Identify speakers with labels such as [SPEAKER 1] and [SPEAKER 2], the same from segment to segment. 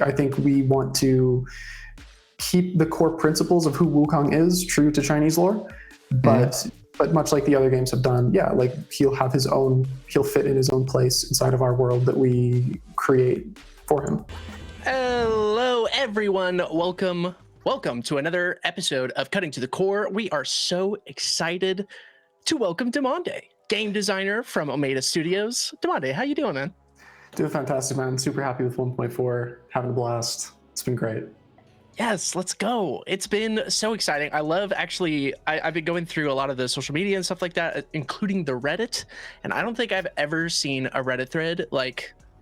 [SPEAKER 1] I think we want to keep the core principles of who Wukong is true to Chinese lore, but much like the other games have done, like he'll fit in his own place inside of our world that we create for him.
[SPEAKER 2] Hello, everyone. Welcome to another episode of Cutting to the Core. We are so excited to welcome Demonde, game designer from Omeda Studios. Demonde, how you doing, man?
[SPEAKER 1] Doing fantastic, man. Super happy with 1.4. Having a blast. It's been great.
[SPEAKER 2] Yes, let's go. It's been so exciting. I love I've been going through a lot of the social media and stuff like that, including the Reddit. And I don't think I've ever seen a Reddit thread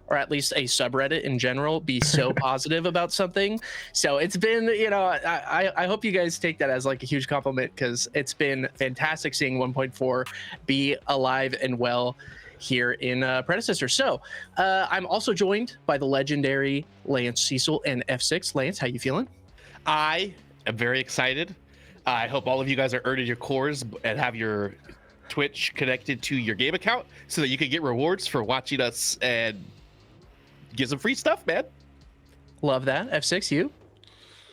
[SPEAKER 2] or at least a subreddit in general, be so positive about something. So it's been, I hope you guys take that as like a huge compliment, because it's been fantastic seeing 1.4 be alive and well here in Predecessor. So I'm also joined by the legendary Lance Cecil and F6. Lance, how you feeling?
[SPEAKER 3] I am very excited. I hope all of you guys are earning your cores and have your Twitch connected to your game account so that you can get rewards for watching us and get some free stuff, man.
[SPEAKER 2] Love that. F6, you?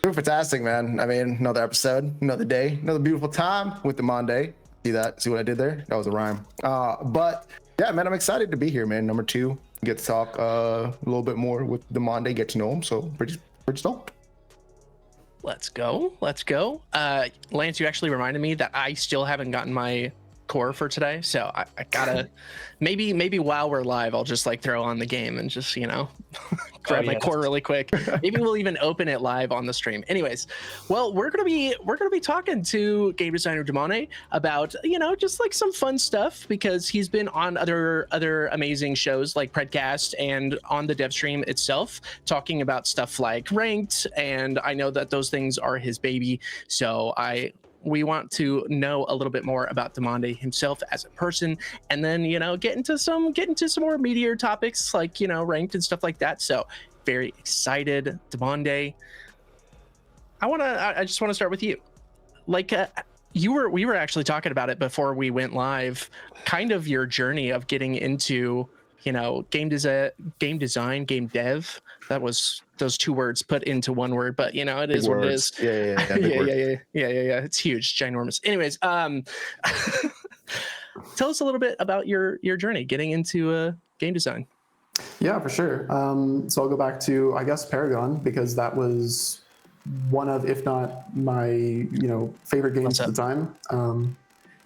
[SPEAKER 4] Doing fantastic, man. I mean, another episode, another day, another beautiful time with Demonde. See that? See what I did there? That was a rhyme. But yeah, man, I'm excited to be here, man. Number 2, get to talk a little bit more with Demonde, get to know him. So pretty stoked.
[SPEAKER 2] Let's go. Lance, you actually reminded me that I still haven't gotten my core for today, so I gotta maybe while we're live I'll just like throw on the game and just grab my core really quick. Maybe we'll even open it live on the stream. Anyways, well, we're gonna be talking to game designer Demonde about just like some fun stuff, because he's been on other amazing shows like Predcast and on the dev stream itself, talking about stuff like ranked, and I know that those things are his baby. So we want to know a little bit more about Demonde himself as a person, and then get into some more meatier topics like ranked and stuff like that. So very excited. Demonde, I just want to start with you. Like we were actually talking about it before we went live, kind of your journey of getting into game design, game dev. That was those 2 words put into 1 word, but it is what it is. Yeah. It's huge, ginormous. Anyways, tell us a little bit about your journey getting into game design.
[SPEAKER 1] Yeah, for sure. So I'll go back to, I guess, Paragon, because that was one of, if not my, favorite games at the time.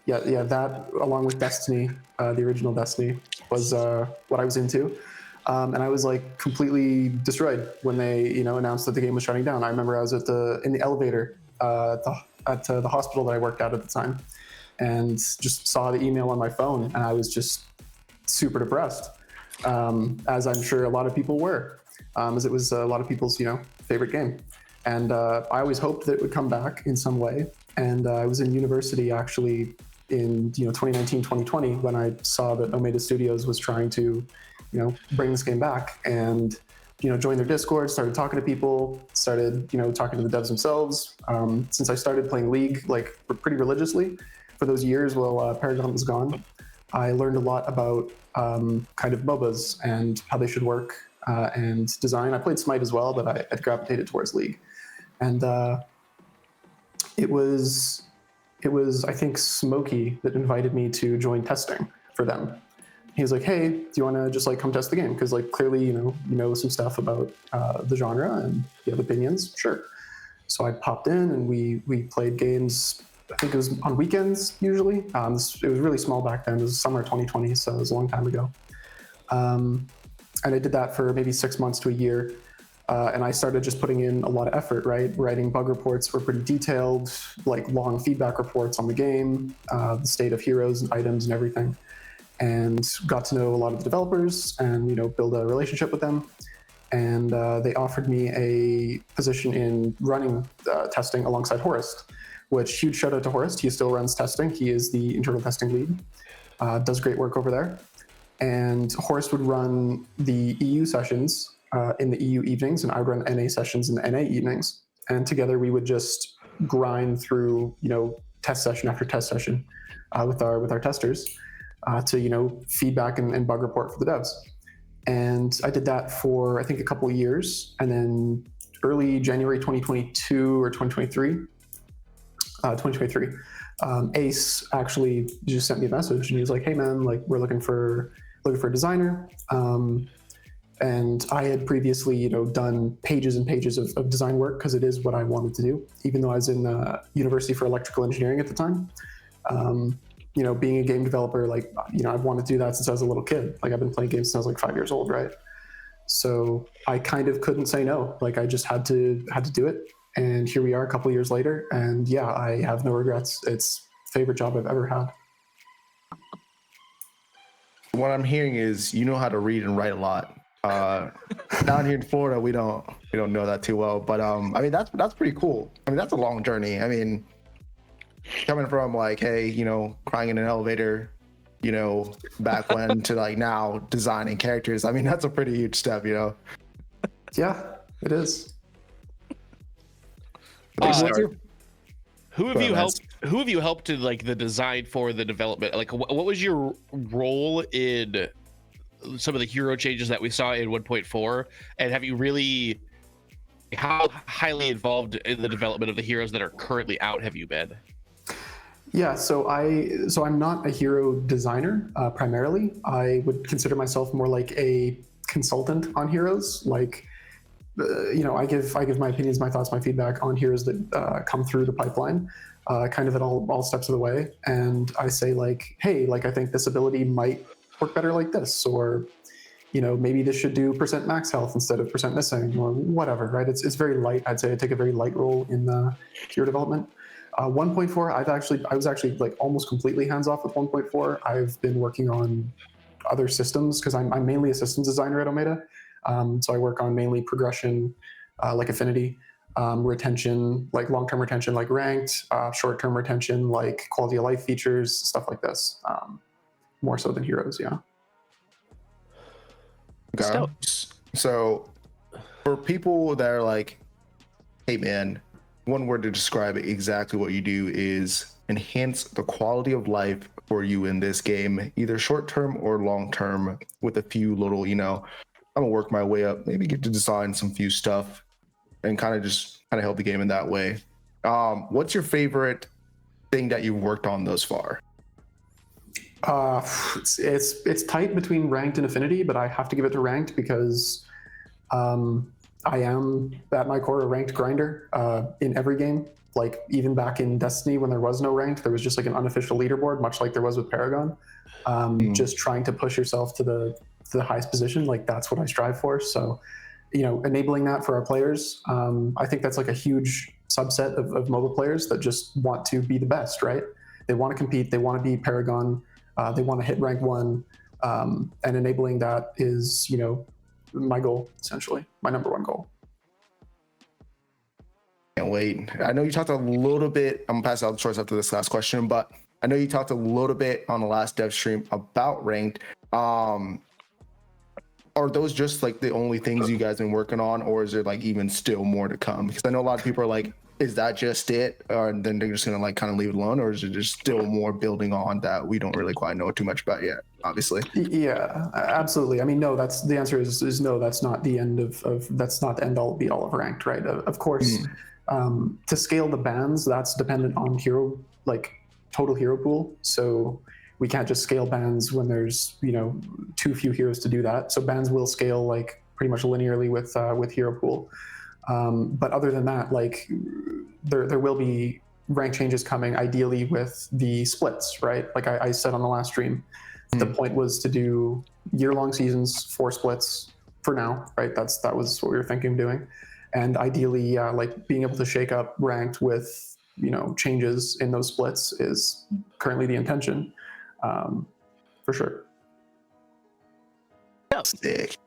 [SPEAKER 1] That along with Destiny, the original Destiny, was what I was into. And I was like completely destroyed when they, announced that the game was shutting down. I remember I was in the elevator at the hospital that I worked at the time, and just saw the email on my phone, and I was just super depressed, as I'm sure a lot of people were, as it was a lot of people's, favorite game. And I always hoped that it would come back in some way. And I was in university actually in 2019, 2020, when I saw that Omeda Studios was trying to bring this game back, and joined their Discord, started talking to people, started talking to the devs themselves. Since I started playing League like pretty religiously for those years while Paragon was gone, I learned a lot about kind of MOBAs and how they should work and design. I played Smite as well, but I gravitated towards League. And it was I think Smokey that invited me to join testing for them. He was like, "Hey, do you want to just like come test the game? Because like clearly you know some stuff about the genre and you have opinions." Sure. So I popped in and we played games. I think it was on weekends usually. It was really small back then. It was summer 2020, so it was a long time ago. And I did that for maybe 6 months to a year. And I started just putting in a lot of effort, right? Writing bug reports were pretty detailed, like long feedback reports on the game, the state of heroes and items and everything. And got to know a lot of the developers and build a relationship with them. And they offered me a position in running testing alongside Horist, which, huge shout out to Horist. He still runs testing. He is the internal testing lead, does great work over there. And Horist would run the EU sessions in the EU evenings, and I would run NA sessions in the NA evenings. And together we would just grind through test session after test session with our testers. To feedback and bug report for the devs. And I did that for, I think, a couple of years. And then early January 2022 or 2023, Ace actually just sent me a message, and he was like, "Hey man, like we're looking for a designer." And I had previously, done pages and pages of design work because it is what I wanted to do, even though I was in university for electrical engineering at the time. Being a game developer, like, I've wanted to do that since I was a little kid. Like I've been playing games since I was like 5 years old, right? So I kind of couldn't say no. Like I just had to do it. And here we are a couple of years later. And yeah, I have no regrets. It's the favorite job I've ever had.
[SPEAKER 4] What I'm hearing is you know how to read and write a lot. Down here in Florida, we don't know that too well. But I mean, that's pretty cool. I mean, that's a long journey. I mean, coming from like, hey, crying in an elevator, back when to like now designing characters. I mean, that's a pretty huge step,
[SPEAKER 1] Yeah, it is.
[SPEAKER 3] Who have you helped to like the design for the development? Like, what was your role in some of the hero changes that we saw in 1.4? And have you really, how highly involved in the development of the heroes that are currently out have you been?
[SPEAKER 1] Yeah, so I'm not a hero designer primarily. I would consider myself more like a consultant on heroes. Like, I give my opinions, my thoughts, my feedback on heroes that come through the pipeline, kind of at all steps of the way. And I say like, hey, like I think this ability might work better like this, or maybe this should do % max health instead of % missing, or whatever. Right? It's very light. I'd say I take a very light role in hero development. 1.4, I was actually like almost completely hands off with 1.4. I've been working on other systems because I'm mainly a systems designer at Omeda. So I work on mainly progression, like affinity, retention, like long-term retention, like ranked, short-term retention, like quality of life features, stuff like this. More so than heroes, yeah.
[SPEAKER 4] Okay. So for people that are like, hey man, one word to describe exactly what you do is enhance the quality of life for you in this game, either short-term or long-term, with a few little, I'm gonna work my way up, maybe get to design some few stuff and kind of help the game in that way. What's your favorite thing that you've worked on thus far?
[SPEAKER 1] It's tight between ranked and affinity, but I have to give it to ranked because I am at my core a ranked grinder in every game. Like even back in Destiny when there was no ranked, there was just like an unofficial leaderboard, much like there was with Paragon. Just trying to push yourself to the highest position, like that's what I strive for. So, enabling that for our players, I think that's like a huge subset of MOBA players that just want to be the best, right? They want to compete, they want to be Paragon, they want to hit rank 1, and enabling that is, my goal, essentially, my number 1 goal.
[SPEAKER 4] Can't wait. I know you talked a little bit, I'm gonna pass out the choice after this last question, but I know you talked a little bit on the last dev stream about ranked. Are those just like the only things you guys been working on, or is there like even still more to come? Because I know a lot of people are like, is that just it? Or then they're just gonna like kind of leave it alone, or is it just still more building on that we don't really quite know too much about yet, obviously?
[SPEAKER 1] Yeah, absolutely. I mean, no, that's the answer is no, that's not the end of that's not the end all be all of ranked, right? Of course, to scale the bans, that's dependent on hero, like total hero pool. So we can't just scale bans when there's, too few heroes to do that. So bans will scale like pretty much linearly with hero pool. But other than that, like there will be rank changes coming, ideally with the splits, right? Like I said on the last stream, the point was to do year-long seasons, 4 splits for now, right? That was what we were thinking of doing. And ideally, like being able to shake up ranked with, changes in those splits is currently the intention, for sure.
[SPEAKER 4] Sick.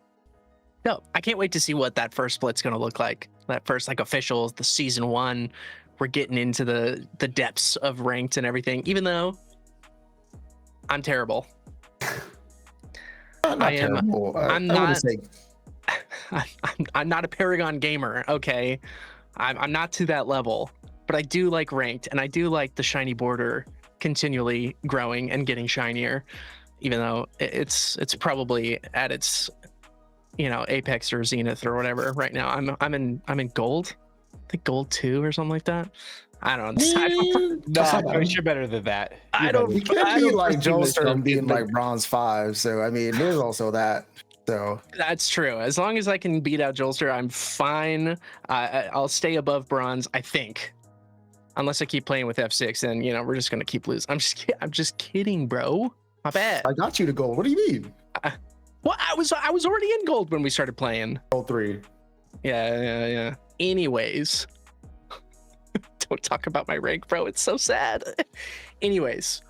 [SPEAKER 2] No, I can't wait to see what that first split's going to look like. That first like official, the season 1, we're getting into the depths of ranked and everything, even though I'm terrible.
[SPEAKER 4] I'm
[SPEAKER 2] not a Paragon gamer, okay? I'm not to that level, but I do like ranked, and I do like the shiny border continually growing and getting shinier, even though it's probably at its Apex or Zenith or whatever right now. I'm in gold. I think gold 2 or something like that. I don't know.
[SPEAKER 3] Nah, Coach, you're better than that.
[SPEAKER 2] I don't.
[SPEAKER 4] You could be like Joelster and being like bronze 5. So I mean, there's also that. So
[SPEAKER 2] That's true. As long as I can beat out Joelster, I'm fine. I'll stay above bronze, I think. Unless I keep playing with F6, and we're just gonna keep losing. I'm just kidding, bro. My bad.
[SPEAKER 4] I got you to gold. What do you mean?
[SPEAKER 2] Well, I was already in gold when we started playing.
[SPEAKER 4] Gold 3.
[SPEAKER 2] Yeah. Anyways, don't talk about my rank, bro. It's so sad. Anyways,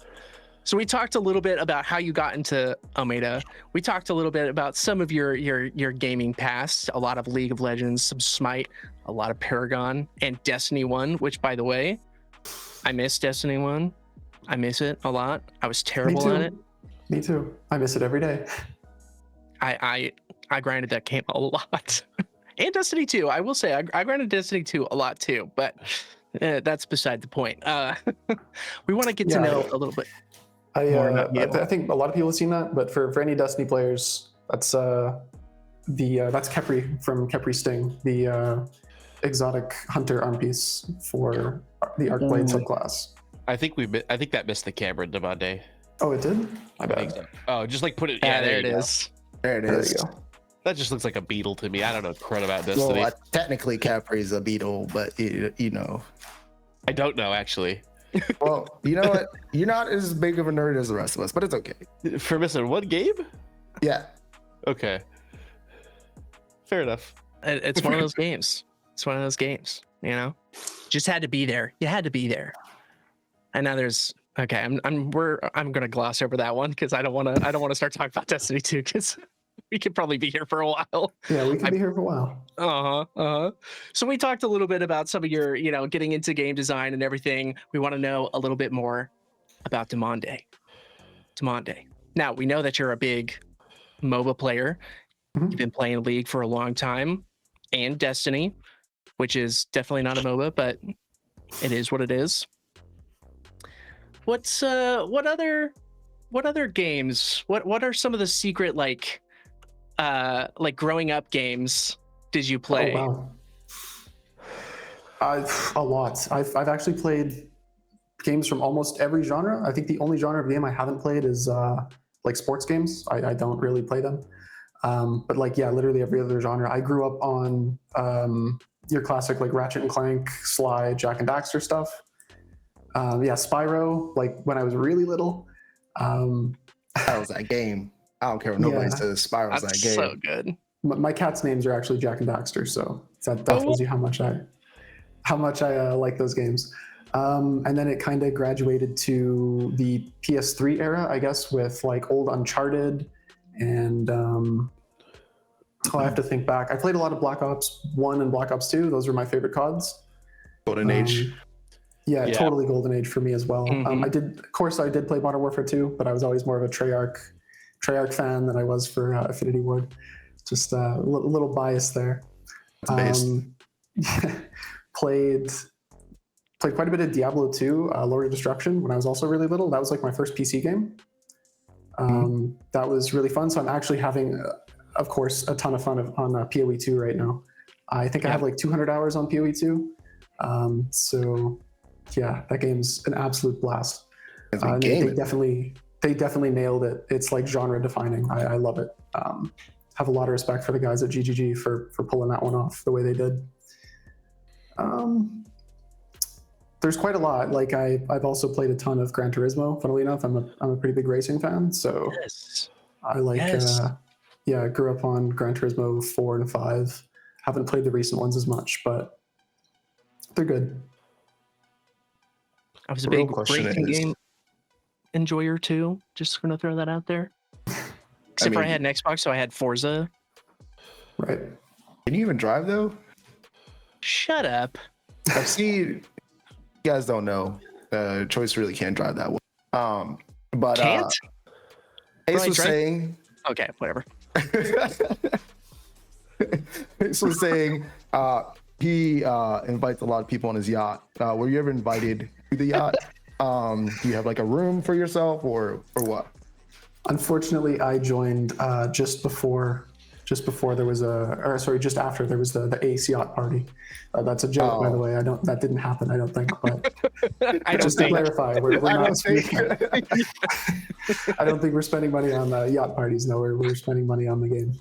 [SPEAKER 2] so we talked a little bit about how you got into Omega. We talked a little bit about some of your gaming past, a lot of League of Legends, some Smite, a lot of Paragon, and Destiny 1, which, by the way, I miss Destiny 1. I miss it a lot. I was terrible at it.
[SPEAKER 1] Me too. I miss it every day.
[SPEAKER 2] I grinded that game a lot. And Destiny 2. I will say I grinded Destiny 2 a lot too, but that's beside the point. We want to get to know a little bit.
[SPEAKER 1] I think a lot of people have seen that, but for any Destiny players, that's Kepri from Kepri Sting, the exotic hunter arm piece for the Arcblade subclass.
[SPEAKER 3] I think that missed the camera, Demonde.
[SPEAKER 1] Oh, it did?
[SPEAKER 3] I think so. Oh, just like put it.
[SPEAKER 2] Yeah, there it
[SPEAKER 3] you go.
[SPEAKER 2] is.
[SPEAKER 4] There it is.
[SPEAKER 1] There you go.
[SPEAKER 3] That just looks like a beetle to me. I don't know crud about Destiny.
[SPEAKER 4] Well, technically Capri's a beetle, but
[SPEAKER 3] I don't know actually.
[SPEAKER 4] Well, you know what? You're not as big of a nerd as the rest of us, but it's okay.
[SPEAKER 3] For missing one game?
[SPEAKER 4] Yeah.
[SPEAKER 3] Okay. Fair enough.
[SPEAKER 2] It's one of those games. It's one of those games. Just had to be there. You had to be there. And now there's. Okay, I'm gonna gloss over that one because I don't want to start talking about Destiny 2 because we could probably be here for a while.
[SPEAKER 1] Yeah, we could be here for a while.
[SPEAKER 2] So we talked a little bit about some of your, getting into game design and everything. We want to know a little bit more about Demonde. Now, we know that you're a big MOBA player.
[SPEAKER 1] Mm-hmm.
[SPEAKER 2] You've been playing League for a long time, and Destiny, which is definitely not a MOBA, but it is what it is. What other games? What are some of the secret like growing up games did you play?
[SPEAKER 1] Oh, wow. A lot. I've actually played games from almost every genre. I think the only genre of game I haven't played is like sports games. I don't really play them. But literally every other genre. I grew up on your classic like Ratchet and Clank, Sly, Jack and Daxter stuff. Spyro, like when I was really little.
[SPEAKER 4] That was that game. I don't care what nobody says. Spyro's that game.
[SPEAKER 2] So good.
[SPEAKER 1] My cat's names are actually Jack and Daxter, so that tells you how much I like those games. And then it kind of graduated to the PS3 era, I guess, with like old Uncharted and I have to think back. I played a lot of Black Ops 1 and Black Ops 2. Those were my favorite CODs.
[SPEAKER 4] Golden Age.
[SPEAKER 1] Yeah, totally Golden Age for me as well.
[SPEAKER 2] Mm-hmm.
[SPEAKER 1] I did play Modern Warfare 2, but I was always more of a Treyarch fan than I was for Affinity Ward. Just a little bias there. Played quite a bit of Diablo 2, Lord of Destruction when I was also really little. That was like my first PC game. That was really fun. So I'm actually having, of course, a ton of fun on PoE 2 right now. I think I have like 200 hours on PoE 2. So yeah, that game's an absolute blast. They definitely nailed it. It's like genre defining. I love it. Have a lot of respect for the guys at GGG for pulling that one off the way they did. There's quite a lot. Like I've also played a ton of Gran Turismo. Funnily enough, I'm a pretty big racing fan. So I like grew up on Gran Turismo 4 and 5. Haven't played the recent ones as much, but they're good.
[SPEAKER 2] I was a big racing game enjoyer too. Just gonna throw that out there. Except for I had an Xbox, so I had Forza.
[SPEAKER 1] Right.
[SPEAKER 4] Can you even drive though?
[SPEAKER 2] Shut up.
[SPEAKER 4] I see. You guys don't know. Choice really can't drive that well. But
[SPEAKER 2] can't.
[SPEAKER 4] Ace was saying.
[SPEAKER 2] Okay, whatever.
[SPEAKER 4] Ace was saying he invites a lot of people on his yacht. Were you ever invited to the yacht? Do you have like a room for yourself or what?
[SPEAKER 1] Unfortunately, I joined just before just before there was just after there was the Ace Yacht Party. That's a joke, by the way. That didn't happen, I don't think. But just to clarify, we're not. I don't think we're spending money on yacht parties. No, we're spending money on the game.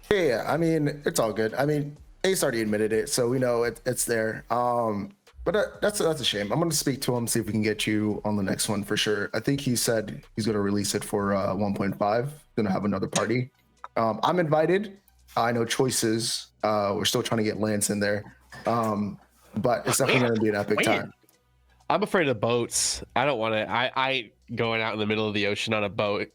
[SPEAKER 4] Yeah, I mean, it's all good. I mean, Ace already admitted it, so we know it's there. But that's a shame. I'm going to speak to him, see if we can get you on the next one for sure. I think he said he's going to release it for 1.5. Going to have another party. I'm invited. I know choices. We're still trying to get Lance in there. But it's definitely going to be an epic time.
[SPEAKER 3] I'm afraid of boats. I don't want to. I going out in the middle of the ocean on a boat.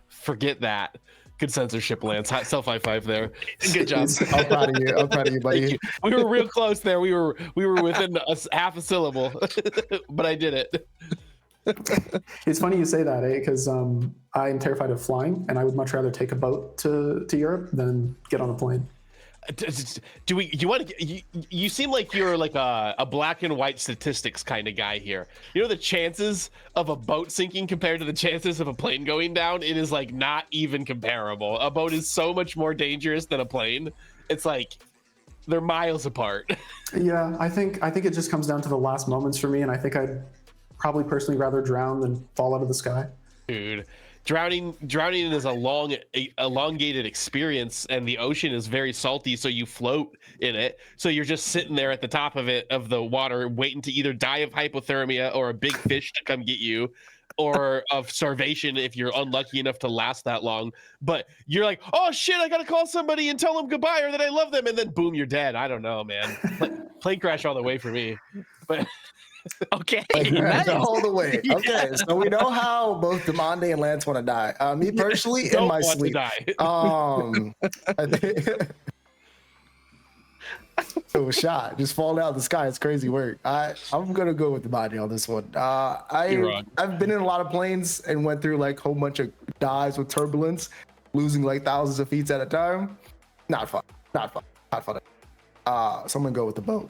[SPEAKER 3] Forget that. Good censorship, Lance. Self high five there. Good job.
[SPEAKER 4] I'm proud of you. I'm proud of you, buddy.
[SPEAKER 3] We were real close there. We were within half a syllable, but I did it.
[SPEAKER 1] It's funny you say that, because I'm terrified of flying, and I would much rather take a boat to Europe than get on a plane.
[SPEAKER 3] You seem like you're like a black and white statistics kind of guy here. You know, the chances of a boat sinking compared to the chances of a plane going down, it is like not even comparable. A boat is so much more dangerous than a plane. It's like they're miles apart. Yeah,
[SPEAKER 1] I think it just comes down to the last moments for me, and I think I'd probably personally rather drown than fall out of the sky.
[SPEAKER 3] Dude, drowning is a long elongated experience, and the ocean is very salty, so you float in it, so you're just sitting there at the top of the water waiting to either die of hypothermia or a big fish to come get you, or of starvation if you're unlucky enough to last that long. But you're like, oh shit, I gotta call somebody and tell them goodbye or that I love them, and then boom, you're dead. I don't know, man. Plane crash all the way for me. But
[SPEAKER 2] okay,
[SPEAKER 4] nice. All the way. Okay, so we know how both Demonde and Lance want to die. Me personally, in my sleep. I think it was shot. Just falling out of the sky. It's crazy work. I'm gonna go with Demonde on this one. I've been in a lot of planes and went through like a whole bunch of dives with turbulence, losing like thousands of feet at a time. Not fun. So I'm gonna go with the boat.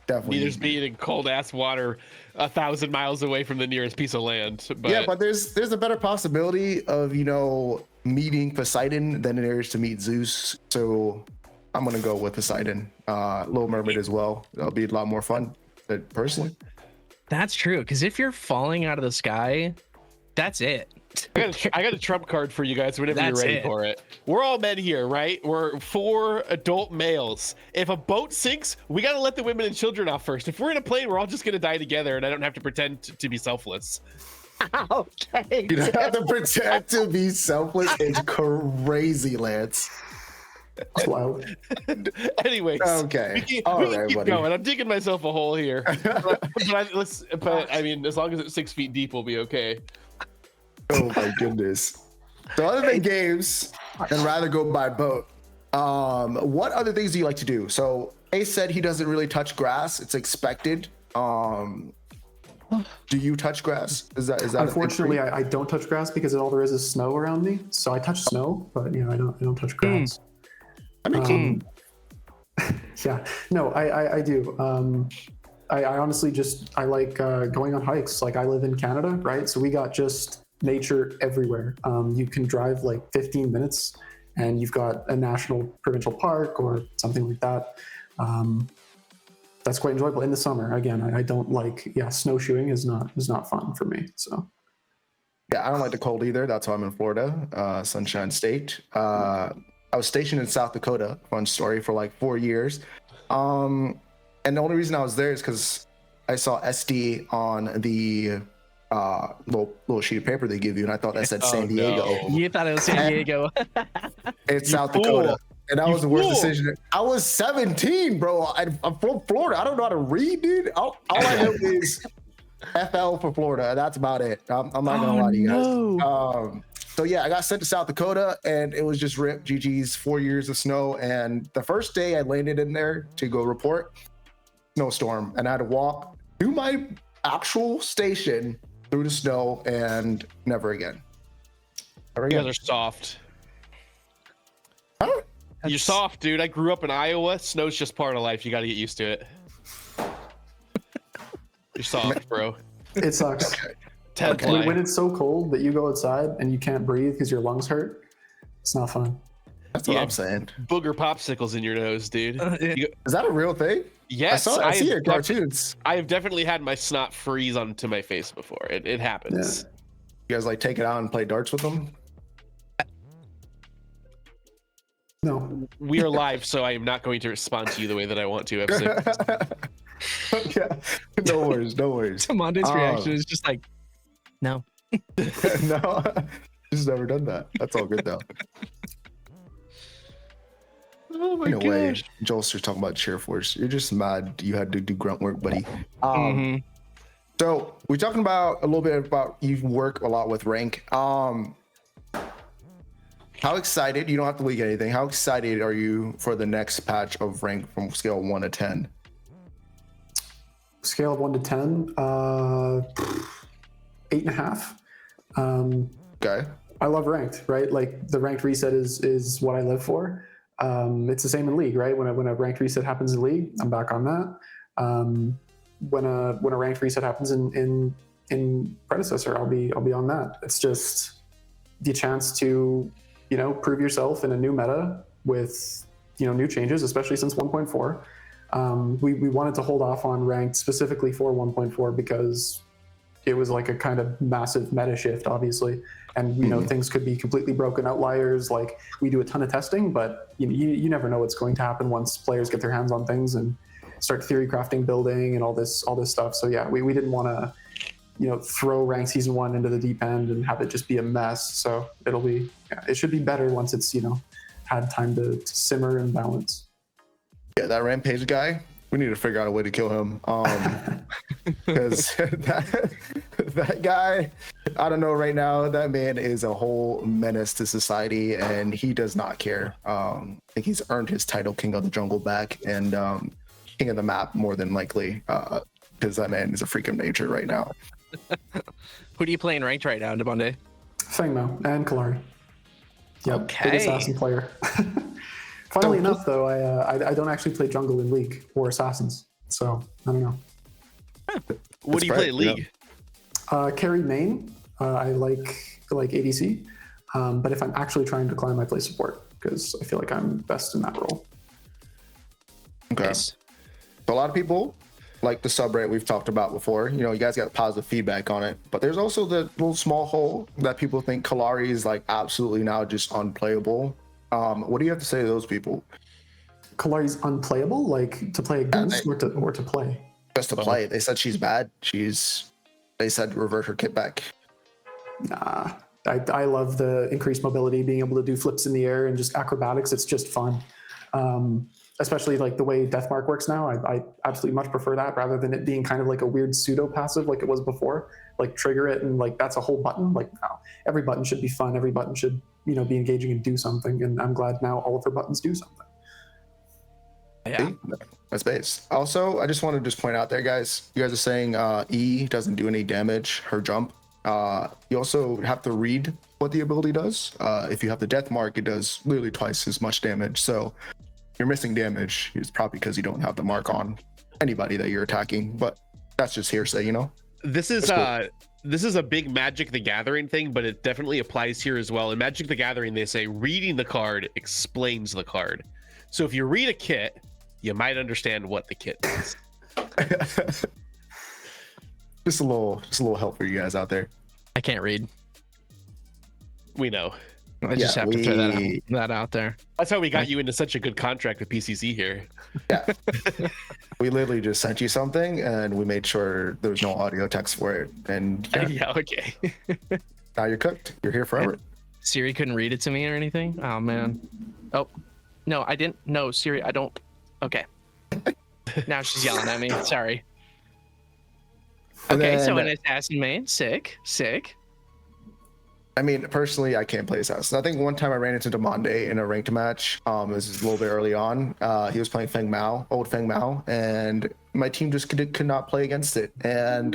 [SPEAKER 4] Definitely.
[SPEAKER 3] Neither's being in cold ass water 1,000 miles away from the nearest piece of land. But
[SPEAKER 4] yeah, but there's a better possibility of meeting Poseidon than there is to meet Zeus. So I'm gonna go with Poseidon. Little Mermaid as well. That'll be a lot more fun. But personally,
[SPEAKER 2] that's true. Because if you're falling out of the sky, that's it.
[SPEAKER 3] I got a trump card for you guys whenever you're ready for it. We're all men here, right? We're 4 adult males. If a boat sinks, we got to let the women and children off first. If we're in a plane, we're all just going to die together, and I don't have to pretend to be selfless.
[SPEAKER 2] Okay.
[SPEAKER 4] You don't have to pretend to be selfless. It's crazy, Lance.
[SPEAKER 1] That's wild.
[SPEAKER 3] Anyways,
[SPEAKER 4] okay.
[SPEAKER 3] We can keep going. I'm digging myself a hole here. but I mean, as long as it's 6 feet deep, we'll be okay.
[SPEAKER 4] Oh my goodness. So other than games, I'd rather go by boat. What other things do you like to do? So Ace said he doesn't really touch grass. It's expected. Do you touch grass? Is that
[SPEAKER 1] unfortunately I don't touch grass because all there is snow around me. So I touch snow, but I don't touch grass.
[SPEAKER 4] I mean,
[SPEAKER 1] yeah, no, I do. I honestly I like going on hikes. Like I live in Canada, right? So we got just nature everywhere. You can drive like 15 minutes and you've got a national provincial park or something like that. That's quite enjoyable in the summer. Again, I don't like, snowshoeing is not fun for me. So
[SPEAKER 4] yeah, I don't like the cold either. That's why I'm in Florida, Sunshine State. I was stationed in South Dakota, fun story, for like 4 years. And the only reason I was there is because I saw SD on the little sheet of paper they give you, and I thought that said San Diego.
[SPEAKER 2] No. You thought it was San Diego.
[SPEAKER 4] It's South Dakota. And that was the worst decision. I was 17, bro. I'm from Florida. I don't know how to read, dude. All I know is FL for Florida. That's about it. I'm not going to lie to you guys.
[SPEAKER 2] No.
[SPEAKER 4] So yeah, I got sent to South Dakota, and it was just rip. GG's, 4 years of snow. And the first day I landed in there to go report, snowstorm. And I had to walk to my actual station through the snow and never again.
[SPEAKER 3] You guys are soft. You're soft, dude. I grew up in Iowa. Snow's just part of life. You got to get used to it. You're soft, bro.
[SPEAKER 1] It sucks.
[SPEAKER 3] Okay.
[SPEAKER 1] When it's so cold that you go outside and you can't breathe because your lungs hurt, it's not fun.
[SPEAKER 4] That's what I'm saying.
[SPEAKER 3] Booger popsicles in your nose, dude.
[SPEAKER 4] Is that a real thing?
[SPEAKER 3] Yes,
[SPEAKER 4] I see it in cartoons.
[SPEAKER 3] I have definitely had my snot freeze onto my face before. It happens.
[SPEAKER 4] You guys like take it out and play darts with them?
[SPEAKER 1] No.
[SPEAKER 3] We are live, so I am not going to respond to you the way that I want to. Episode.
[SPEAKER 4] Yeah, no worries.
[SPEAKER 2] Demonde's reaction is just like, no.
[SPEAKER 4] No, just never done that. That's all good though.
[SPEAKER 3] Oh my
[SPEAKER 4] In a
[SPEAKER 3] gosh.
[SPEAKER 4] way, Joel's just talking about cheer force. You're just mad you had to do grunt work, buddy. So we're talking about a little bit about you work a lot with rank. How excited? You don't have to leak anything. How excited are you for the next patch of rank from scale 1 to 10?
[SPEAKER 1] Scale of 1 to 10, 8.5.
[SPEAKER 4] Okay.
[SPEAKER 1] I love ranked, right? Like the ranked reset is what I live for. It's the same in League, right? When a ranked reset happens in League, I'm back on that. When a ranked reset happens in Predecessor, I'll be on that. It's just the chance to, prove yourself in a new meta with, new changes, especially since 1.4. We wanted to hold off on ranked specifically for 1.4 because it was like a kind of massive meta shift, obviously. And things could be completely broken outliers. Like we do a ton of testing, but you never know what's going to happen once players get their hands on things and start theory crafting, building, and all this stuff. So yeah, we didn't want to throw ranked season 1 into the deep end and have it just be a mess. So it should be better once it's had time to simmer and balance.
[SPEAKER 4] Yeah, that Rampage guy, we need to figure out a way to kill him. Because that guy, I don't know right now, that man is a whole menace to society and he does not care. I think he's earned his title King of the Jungle back and King of the Map more than likely because that man is a freak of nature right now.
[SPEAKER 2] Who do you play in ranked right now, Demonde?
[SPEAKER 1] Fengmao and Kalari. Yep,
[SPEAKER 2] Okay.
[SPEAKER 1] big assassin player. Funnily enough, though, I don't actually play jungle in League or assassins, so I don't know.
[SPEAKER 3] What do you play in League?
[SPEAKER 1] Carry main. I like ADC, but if I'm actually trying to climb, I play support because I feel like I'm best in that role.
[SPEAKER 4] Okay.
[SPEAKER 2] Nice.
[SPEAKER 4] So a lot of people like the subreddit we've talked about before. You guys got positive feedback on it, but there's also the little small hole that people think Kalari is like absolutely now just unplayable. What do you have to say to those people?
[SPEAKER 1] Kalari's unplayable, like to play against or to play?
[SPEAKER 4] Just to play. They said she's bad. They said revert her kit back.
[SPEAKER 1] Nah, I love the increased mobility, being able to do flips in the air and just acrobatics. It's just fun. Especially like the way Deathmark works now. I absolutely much prefer that rather than it being kind of like a weird pseudo passive like it was before. Like trigger it and like that's a whole button. Like no, every button should be fun. Every button should be engaging and do something. And I'm glad now all of her buttons do something.
[SPEAKER 2] Yeah.
[SPEAKER 4] That's base. Also, I just want to point out there, guys. You guys are saying E doesn't do any damage. Her jump. You also have to read what the ability does. If you have the death mark, it does literally twice as much damage. So you're missing damage. It's probably because you don't have the mark on anybody that you're attacking. But that's just hearsay,
[SPEAKER 3] This is a big Magic the Gathering thing, but it definitely applies here as well. In Magic the Gathering, they say reading the card explains the card. So if you read a kit, you might understand what the kit does.
[SPEAKER 4] Just a little help for you guys out there.
[SPEAKER 2] I can't read.
[SPEAKER 3] We know.
[SPEAKER 2] I just have to throw that out there.
[SPEAKER 3] That's how we got you into such a good contract with PCC here.
[SPEAKER 4] Yeah. We literally just sent you something and we made sure there was no audio text for it. And
[SPEAKER 3] Yeah, okay.
[SPEAKER 4] now you're cooked. You're here forever.
[SPEAKER 2] Siri couldn't read it to me or anything? Oh, man. Oh, no, I didn't. No, Siri, I don't. Okay. Now she's yelling at me. Sorry. Okay, so an assassin main. Sick.
[SPEAKER 4] I mean, personally, I can't play assassin. I think one time I ran into Demonde in a ranked match. This is a little bit early on. He was playing old Fengmao, and my team just could not play against it. And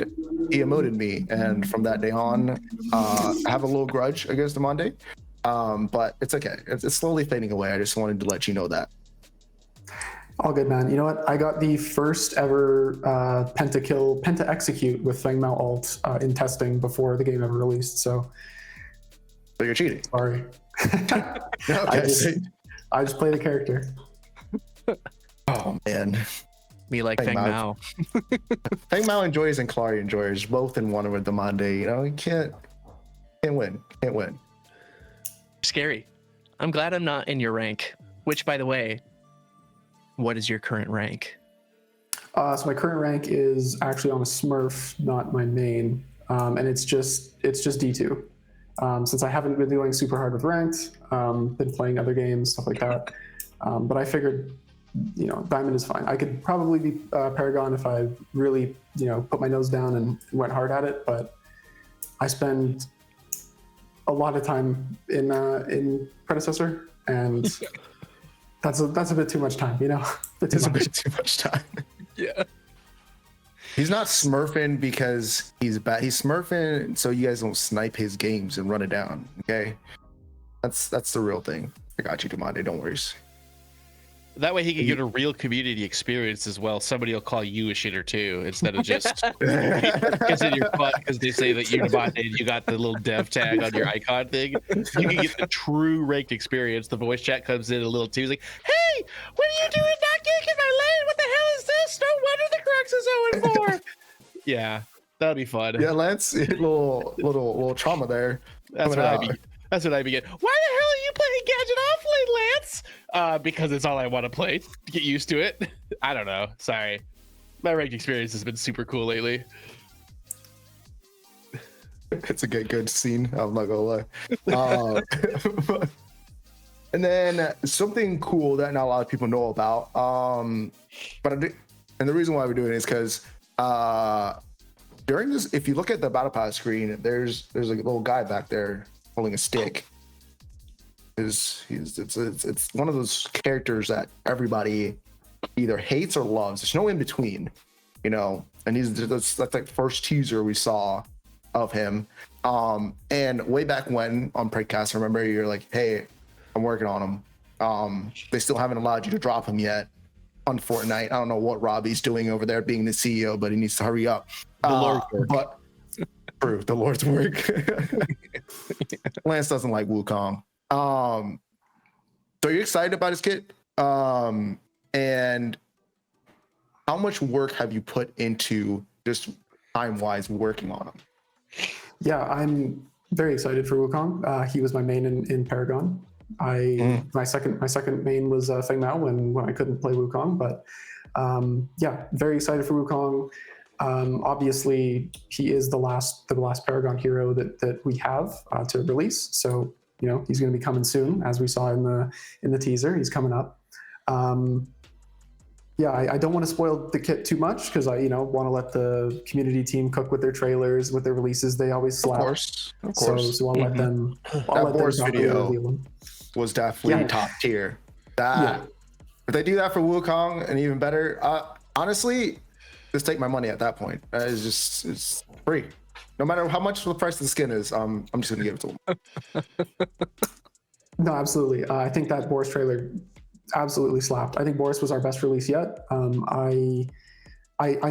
[SPEAKER 4] he emoted me. And from that day on, I have a little grudge against Demonde. But it's okay. It's slowly fading away. I just wanted to let you know that.
[SPEAKER 1] All good, man. You know what? I got the first ever penta execute with Fengmao ult in testing before the game ever released. So
[SPEAKER 4] you're cheating.
[SPEAKER 1] Sorry.
[SPEAKER 4] Okay.
[SPEAKER 1] I just play the character.
[SPEAKER 4] Oh man,
[SPEAKER 2] Me like Feng Mao.
[SPEAKER 4] Feng Mao enjoys and Clary enjoys both in one with Demonde. You know, you can't win. Can't win.
[SPEAKER 2] Scary. I'm glad I'm not in your rank. Which, by the way, what is your current rank?
[SPEAKER 1] So my current rank is actually on a Smurf, not my main, and it's just D2. Since I haven't been doing super hard with ranked, been playing other games, stuff like that. But I figured, you know, Diamond is fine. I could probably be Paragon if I really, you know, put my nose down and went hard at it. But I spend a lot of time in Predecessor, and that's a bit too much time, you know.
[SPEAKER 4] It's a bit too much time.
[SPEAKER 2] Yeah.
[SPEAKER 4] He's not smurfing because he's bad. He's smurfing so you guys don't snipe his games and run it down. Okay, that's the real thing. I got you, Demonde. Don't worry.
[SPEAKER 3] That way he can get a real community experience as well. Somebody will call you a shitter too, instead of just because in your butt because they say that you're Demonde and you got the little dev tag on your icon thing. You can get the true ranked experience. The voice chat comes in a little too. He's like, "Hey, what are you doing? Not kicking my lane? What the hell is this? No wonder the Crux is 0-4." Yeah, that'd be fun.
[SPEAKER 4] Yeah, Lance, little trauma there.
[SPEAKER 3] That's what I be. That's what I begin. Why the hell are you playing Gadget off lane, Lance? Because it's all I want to play to get used to it. I don't know. Sorry. My ranked experience has been super cool lately.
[SPEAKER 4] It's a good scene. I'm not gonna lie. And then something cool that not a lot of people know about. And the reason why we're doing it is because during this, if you look at the battle pass screen, there's a little guy back there holding a stick. It's one of those characters that everybody either hates or loves. There's no in between, you know. And that's like the first teaser we saw of him. And way back when on Predecessor, I remember you're like, "Hey, I'm working on him." They still haven't allowed you to drop him yet on Fortnite. I don't know what Robbie's doing over there, being the CEO, but he needs to hurry up.
[SPEAKER 3] The Lord's work.
[SPEAKER 4] But true, the Lord's work. Lance doesn't like Wukong. So you're excited about his kit? And how much work have you put into just time-wise working on him?
[SPEAKER 1] Yeah, I'm very excited for Wukong. He was my main in Paragon. My second main was Feng Mao when I couldn't play Wukong, but yeah, very excited for Wukong. Obviously, he is the last Paragon hero that we have to release. So you know he's going to be coming soon, as we saw in the teaser. He's coming up. Yeah, I don't want to spoil the kit too much because I want to let the community team cook with their trailers, with their releases. They always slap.
[SPEAKER 4] Of course.
[SPEAKER 1] So I'll let them.
[SPEAKER 4] That Boris video was definitely top tier. If they do that for Wukong, and even better, honestly, just take my money at that point. It's free. No matter how much the price of the skin is, I'm just gonna give it to them.
[SPEAKER 1] No, absolutely. I think that Boris trailer absolutely slapped. I think Boris was our best release yet. I'm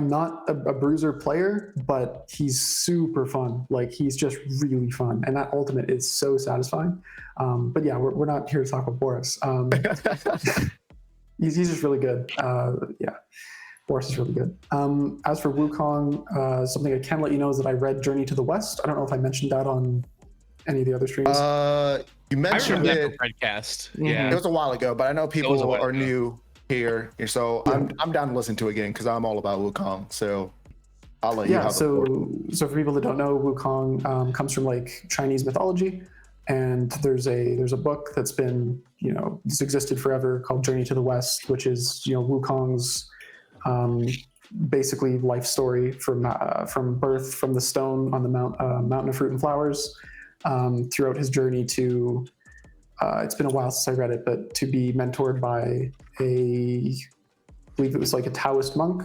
[SPEAKER 1] not a bruiser player, but he's super fun. Like he's just really fun, and that ultimate is so satisfying. But yeah, we're not here to talk about Boris. He's just really good. Yeah, Boris is really good. As for Wukong, something I can let you know is that I read Journey to the West. I don't know if I mentioned that on any of the other streams.
[SPEAKER 4] You mentioned it.
[SPEAKER 3] Podcast.
[SPEAKER 4] Mm-hmm.
[SPEAKER 3] Yeah,
[SPEAKER 4] it was a while ago, but I know people are new here, so yeah. I'm down to listen to it again because I'm all about Wukong. So I'll let you.
[SPEAKER 1] Yeah. So for people that don't know, Wukong comes from like Chinese mythology, and there's a book that's been it's existed forever called Journey to the West, which is Wukong's basically life story from birth from the stone on the mountain of fruit and flowers. Throughout his journey to, it's been a while since I read it, but to be mentored by I believe it was like a Taoist monk,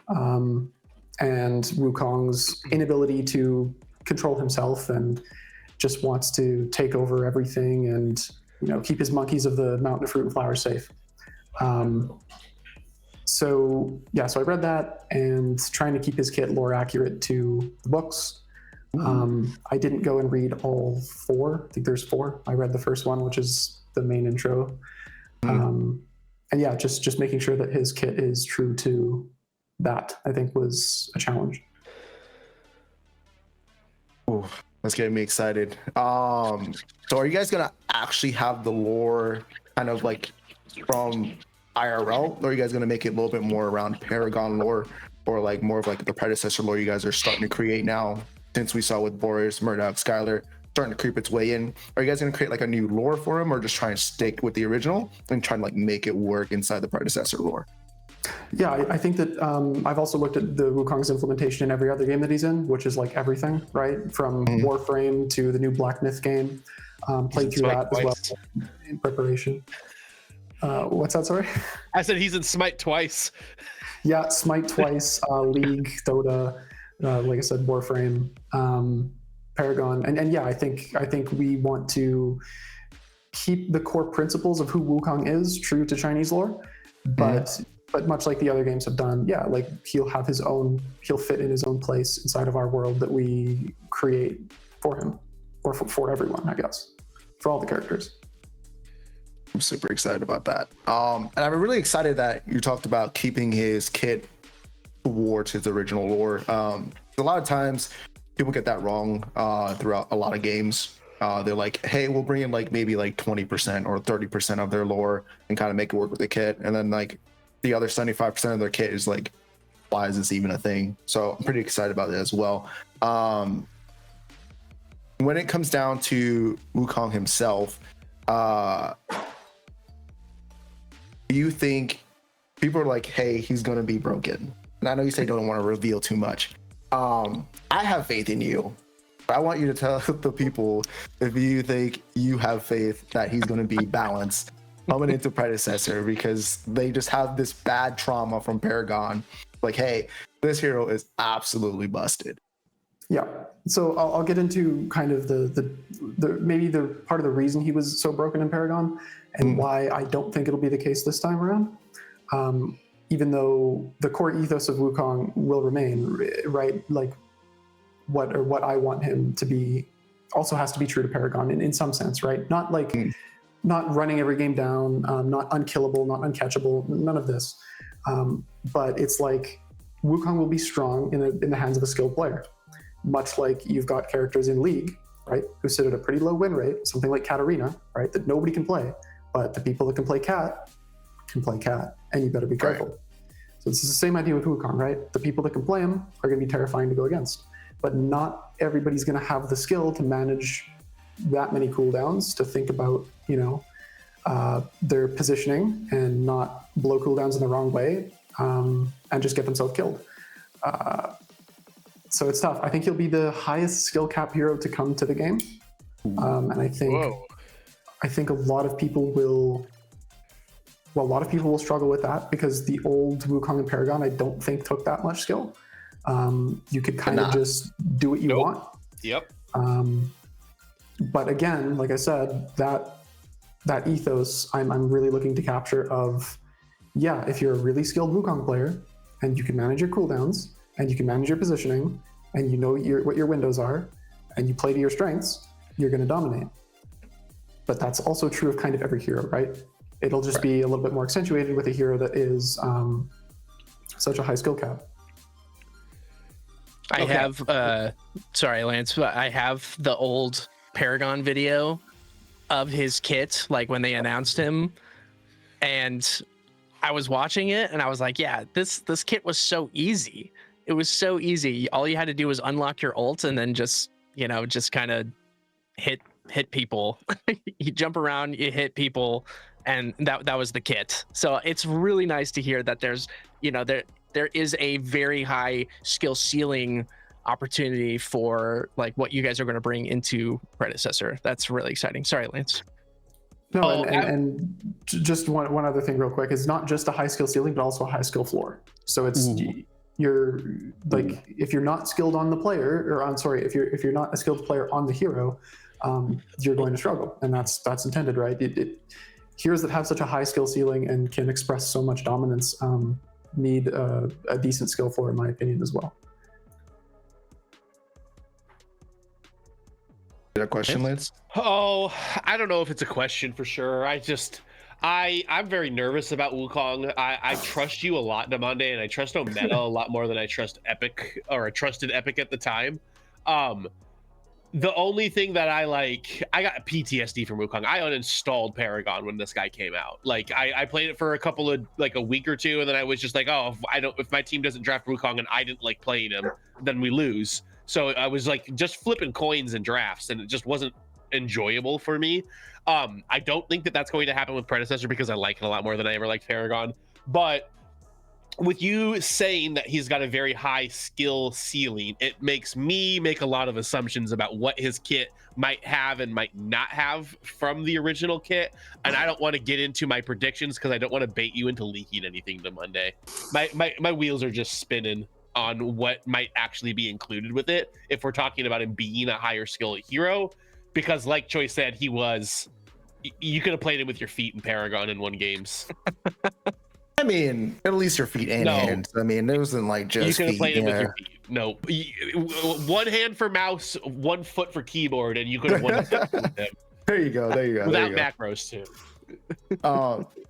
[SPEAKER 1] and Wukong's inability to control himself and just wants to take over everything and keep his monkeys of the mountain of fruit and flowers safe. So I read that and trying to keep his kit lore accurate to the books. I didn't go and read all 4. I think there's 4. I read the first one, which is the main intro. And yeah, just making sure that his kit is true to that, I think, was a challenge.
[SPEAKER 4] Ooh, that's getting me excited. So are you guys gonna actually have the lore kind of like from IRL, or are you guys gonna make it a little bit more around Paragon lore, or like more of like the predecessor lore you guys are starting to create now? Since we saw with Boris, Murdoch, Skylar starting to creep its way in, are you guys gonna create like a new lore for him, or just try and stick with the original and try to like make it work inside the predecessor lore?
[SPEAKER 1] Yeah, I think that I've also looked at the Wukong's implementation in every other game that he's in, which is like everything, right? From Warframe to the new Black Myth game. Played through that as well in preparation. What's that, sorry?
[SPEAKER 3] I said he's in Smite twice.
[SPEAKER 1] Yeah, Smite twice, League, Dota, like I said, Warframe, Paragon. And yeah, I think we want to keep the core principles of who Wukong is true to Chinese lore, but much like the other games have done, yeah, like he'll fit in his own place inside of our world that we create for him, or for everyone, I guess, for all the characters.
[SPEAKER 4] I'm super excited about that. And I'm really excited that you talked about keeping his kit towards his original lore. A lot of times people get that wrong throughout a lot of games. They're like, hey, we'll bring in like maybe like 20% or 30% of their lore and kind of make it work with the kit. And then like the other 75% of their kit is like, why is this even a thing? So I'm pretty excited about it as well. When it comes down to Wukong himself, do you think people are like, hey, he's going to be broken? And I know you say you don't want to reveal too much. I have faith in you. I want you to tell the people if you think you have faith that he's going to be balanced coming into Predecessor, because they just have this bad trauma from Paragon. Like, hey, this hero is absolutely busted.
[SPEAKER 1] Yeah. So I'll get into kind of the maybe the part of the reason he was so broken in Paragon and why I don't think it'll be the case this time around. Even though the core ethos of Wukong will remain, right? Like what I want him to be also has to be true to Paragon in some sense, right? Not like not running every game down, not unkillable, not uncatchable, none of this. But it's like Wukong will be strong in the hands of a skilled player, much like you've got characters in League, right, who sit at a pretty low win rate, something like Katarina, right, that nobody can play, but the people that can play Cat, and you better be careful. Right. So this is the same idea with Wukong, right? The people that can play him are going to be terrifying to go against, but not everybody's going to have the skill to manage that many cooldowns, to think about, their positioning and not blow cooldowns in the wrong way, and just get themselves killed. So it's tough. I think he'll be the highest skill cap hero to come to the game, and I think a lot of people will struggle with that, because the old Wukong and Paragon I don't think took that much skill. You could kind of just do what you want.
[SPEAKER 3] Yep.
[SPEAKER 1] But again, like I said, that ethos I'm really looking to capture of, yeah, if you're a really skilled Wukong player and you can manage your cooldowns and you can manage your positioning and you know what your windows are and you play to your strengths, you're going to dominate. But that's also true of kind of every hero, right? It'll just be a little bit more accentuated with a hero that is such a high skill cap.
[SPEAKER 2] I have, sorry, Lance, but I have the old Paragon video of his kit, like when they announced him, and I was watching it and I was like, yeah, this kit was so easy. It was so easy. All you had to do was unlock your ult and then just kind of hit people. You jump around, you hit people, and that was the kit. So it's really nice to hear that there's, there is a very high skill ceiling opportunity for like what you guys are going to bring into Predecessor. That's really exciting. Sorry, Lance.
[SPEAKER 1] No, and just one other thing real quick, is not just a high skill ceiling, but also a high skill floor. So it's you're like, if you're not skilled on the player, if you're not a skilled player on the hero, you're going to struggle, and that's intended, right? Heroes that have such a high skill ceiling and can express so much dominance need a decent skill floor, in my opinion, as well.
[SPEAKER 4] A question, Lance?
[SPEAKER 3] Oh, I don't know if it's a question for sure. I'm very nervous about Wukong. I trust you a lot, Demonde, and I trust Omega a lot more than I trust Epic, or I trusted Epic at the time. The only thing that I got PTSD from Wukong. I uninstalled Paragon when this guy came out. Like I played it for a couple of a week or two, and then I was just like, oh, if my team doesn't draft Wukong and I didn't like playing him, then we lose. So I was like just flipping coins in drafts, and it just wasn't enjoyable for me. I don't think that that's going to happen with Predecessor because I like it a lot more than I ever liked Paragon. But with you saying that he's got a very high skill ceiling, it makes me make a lot of assumptions about what his kit might have and might not have from the original kit. And I don't want to get into my predictions because I don't want to bait you into leaking anything to Monday. My wheels are just spinning on what might actually be included with it if we're talking about him being a higher skill hero. Because like Choi said, you could have played him with your feet in Paragon and won games.
[SPEAKER 4] I mean, at least your feet and hands. I mean, it wasn't like just
[SPEAKER 3] you could have
[SPEAKER 4] feet,
[SPEAKER 3] played it with your feet. No, one hand for mouse, 1 foot for keyboard, and you could have won with him.
[SPEAKER 4] There you go.
[SPEAKER 3] Without macros too.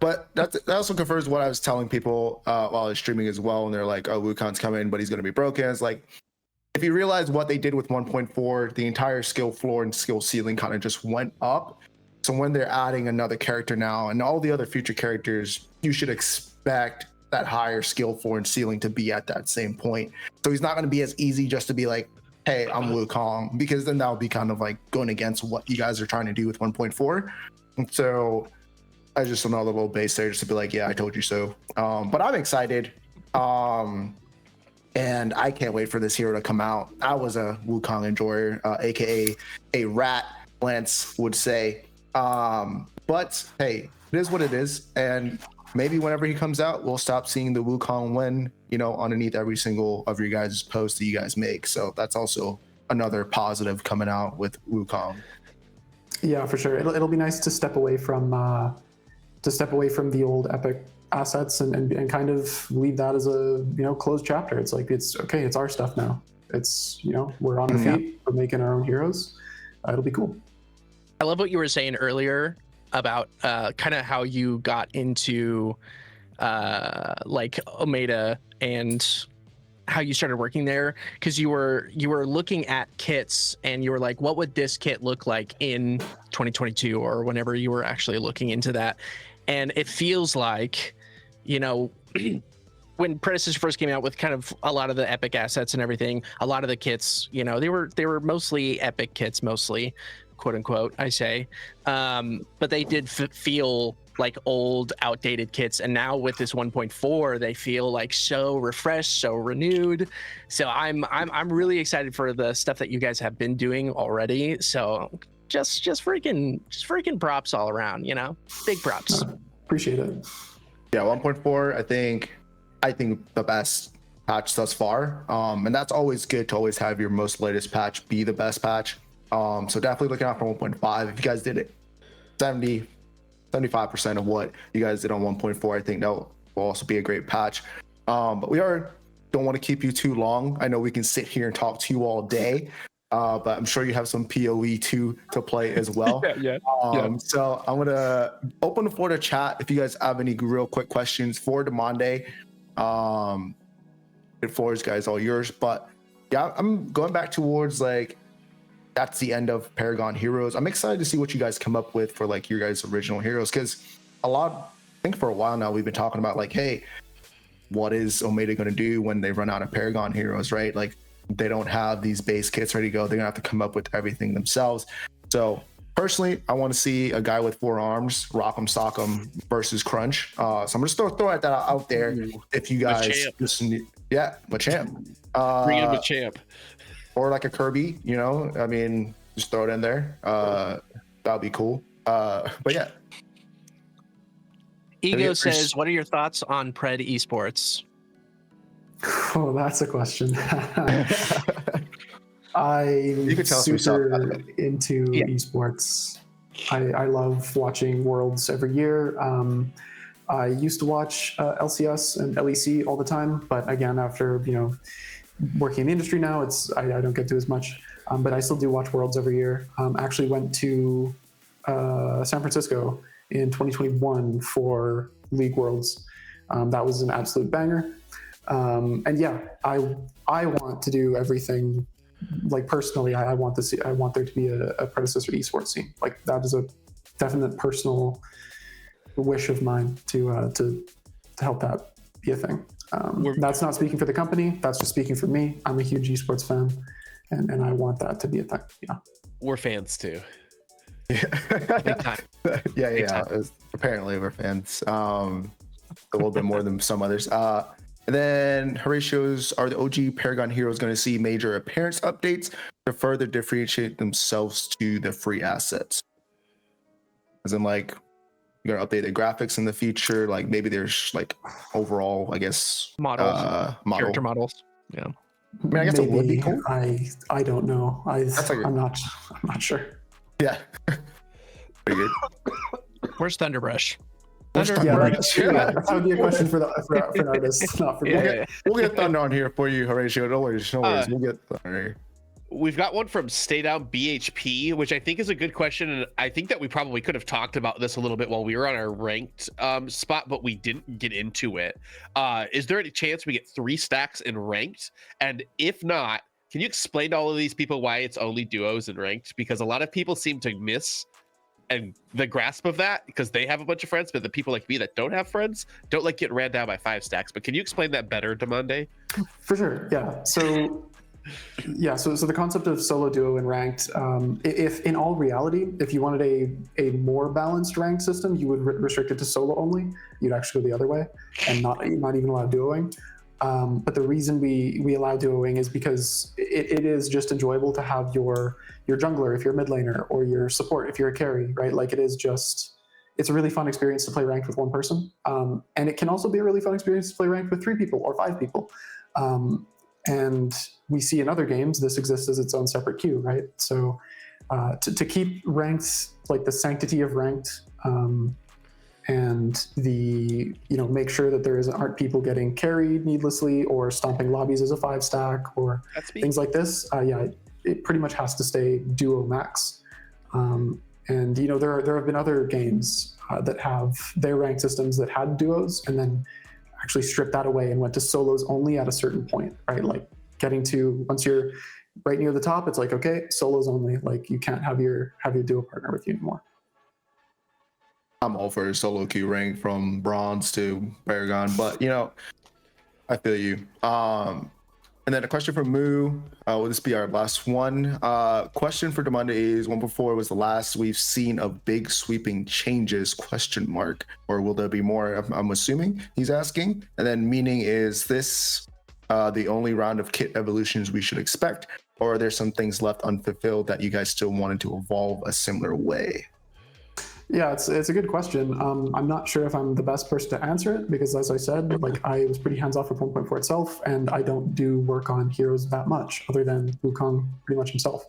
[SPEAKER 4] But that also confirms what I was telling people while I was streaming as well. And they're like, "Oh, Wukong's coming, but he's going to be broken." It's like, if you realize what they did with 1.4, the entire skill floor and skill ceiling kind of just went up. So when they're adding another character now and all the other future characters, you should expect that higher skill floor and ceiling to be at that same point. So he's not going to be as easy just to be like, hey, I'm Wukong, because then that would be kind of like going against what you guys are trying to do with 1.4. And so I just another little base there just to be like, yeah, I told you so. But I'm excited. And I can't wait for this hero to come out. I was a Wukong enjoyer, aka a rat, Lance would say. But hey, it is what it is. And maybe whenever he comes out, we'll stop seeing the Wukong win, underneath every single of your guys' posts that you guys make. So that's also another positive coming out with Wukong.
[SPEAKER 1] Yeah, for sure. It'll be nice to step away from the old Epic assets and kind of leave that as a closed chapter. It's like it's okay. It's our stuff now. It's we're on our feet. We're making our own heroes. It'll be cool.
[SPEAKER 2] I love what you were saying earlier about kind of how you got into like Omega and how you started working there, because you were looking at kits and you were like, what would this kit look like in 2022 or whenever you were actually looking into that. And it feels like, when Predecessor first came out with kind of a lot of the Epic assets and everything, a lot of the kits, they were mostly Epic kits, mostly, quote unquote, I say. But they did feel like old, outdated kits. And now with this 1.4, they feel like so refreshed, so renewed. So I'm really excited for the stuff that you guys have been doing already. So just freaking props all around, big props.
[SPEAKER 1] Appreciate it.
[SPEAKER 4] Yeah, 1.4, I think the best patch thus far. And that's always good to always have your most latest patch be the best patch. So definitely looking out for 1.5. If you guys did it 75% of what you guys did on 1.4, I think that will also be a great patch. But we don't want to keep you too long. I know we can sit here and talk to you all day, but I'm sure you have some PoE to play as well.
[SPEAKER 3] Yeah.
[SPEAKER 4] So I'm going to open the floor to chat if you guys have any real quick questions for Demonde. The floor is, guys, all yours. But yeah, I'm going back towards that's the end of Paragon Heroes. I'm excited to see what you guys come up with for your guys' original heroes, because I think for a while now we've been talking about hey, what is Omega going to do when they run out of Paragon Heroes, right? They don't have these base kits ready to go. They're gonna have to come up with everything themselves. So personally, I want to see a guy with 4 arms, Rock'em Sock'em versus Crunch. So I'm just throw that out there. If you guys Machamp.
[SPEAKER 3] Bring in Machamp.
[SPEAKER 4] Or a Kirby, just throw it in there. That'll be cool. But yeah.
[SPEAKER 2] Ego says, what are your thoughts on Pred Esports?
[SPEAKER 1] Oh, that's a question. I'm super into esports. I love watching Worlds every year. I used to watch LCS and LEC all the time, but again, after working in the industry now, I don't get to as much. But I still do watch Worlds every year. Actually went to San Francisco in 2021 for League Worlds. That was an absolute banger. And yeah, I want to do everything. Like personally, I want there to be a predecessor esports scene. Like that is a definite personal wish of mine to help that be a thing. That's not speaking for the company. That's just speaking for me. I'm a huge esports fan, and I want that to be a thing. Yeah,
[SPEAKER 3] we're fans too.
[SPEAKER 2] Big time.
[SPEAKER 4] Yeah,
[SPEAKER 2] Big
[SPEAKER 4] yeah.
[SPEAKER 2] time.
[SPEAKER 4] Apparently, we're fans. A little bit more than some others. And then Horatio's, are the OG Paragon heroes going to see major appearance updates to further differentiate themselves to the free assets? As in, like, you're going to update the graphics in the future? Like, maybe there's, like, overall, I guess,
[SPEAKER 2] Character models. Yeah.
[SPEAKER 4] I mean, I guess it would be cool.
[SPEAKER 1] I don't know. I'm not sure.
[SPEAKER 4] Yeah. Pretty good.
[SPEAKER 2] Where's Thunderbrush?
[SPEAKER 1] Yeah, that would be a question for an artist, not for me.
[SPEAKER 4] We'll get Thunder on here for you, Horatio. No worries. We'll get Thunder here.
[SPEAKER 3] We've got one from Stay Down BHP, which I think is a good question, and I think that we probably could have talked about this a little bit while we were on our ranked spot, but we didn't get into it. Is there any chance we get 3 stacks in ranked? And if not, can you explain to all of these people why it's only duos in ranked? Because a lot of people seem to miss and the grasp of that because they have a bunch of friends, but the people like me that don't have friends don't like getting ran down by 5 stacks. But can you explain that better, Demonde?
[SPEAKER 1] For sure. Yeah. So the concept of solo, duo, and ranked, if in all reality, if you wanted a more balanced ranked system, you would restrict it to solo only. You'd actually go the other way and not even allow duoing. But the reason we allow duoing is because it is just enjoyable to have your jungler if you're a mid laner, or your support if you're a carry, right? Like it's a really fun experience to play ranked with one person. And it can also be a really fun experience to play ranked with 3 people or 5 people. And we see in other games, this exists as its own separate queue, right? So to keep ranked, like the sanctity of ranked, and make sure that aren't people getting carried needlessly or stomping lobbies as a 5 stack or things like this. It pretty much has to stay duo max. And there have been other games that have their ranked systems that had duos and then actually stripped that away and went to solos only at a certain point, right? Like getting to, once you're right near the top, it's like, okay, solos only. Like you can't have your duo partner with you anymore.
[SPEAKER 4] I'm all for solo queue rank from bronze to Paragon, but I feel you. And then a question from Moo. Will this be our last one? Question for Demonde is 1.4 was the last we've seen of big sweeping changes, ? Or will there be more? I'm assuming he's asking. And then meaning, is this the only round of kit evolutions we should expect? Or are there some things left unfulfilled that you guys still wanted to evolve a similar way?
[SPEAKER 1] Yeah, it's a good question. I'm not sure if I'm the best person to answer it because, as I said, like I was pretty hands off with 1.4 itself, and I don't do work on heroes that much, other than Wukong pretty much himself.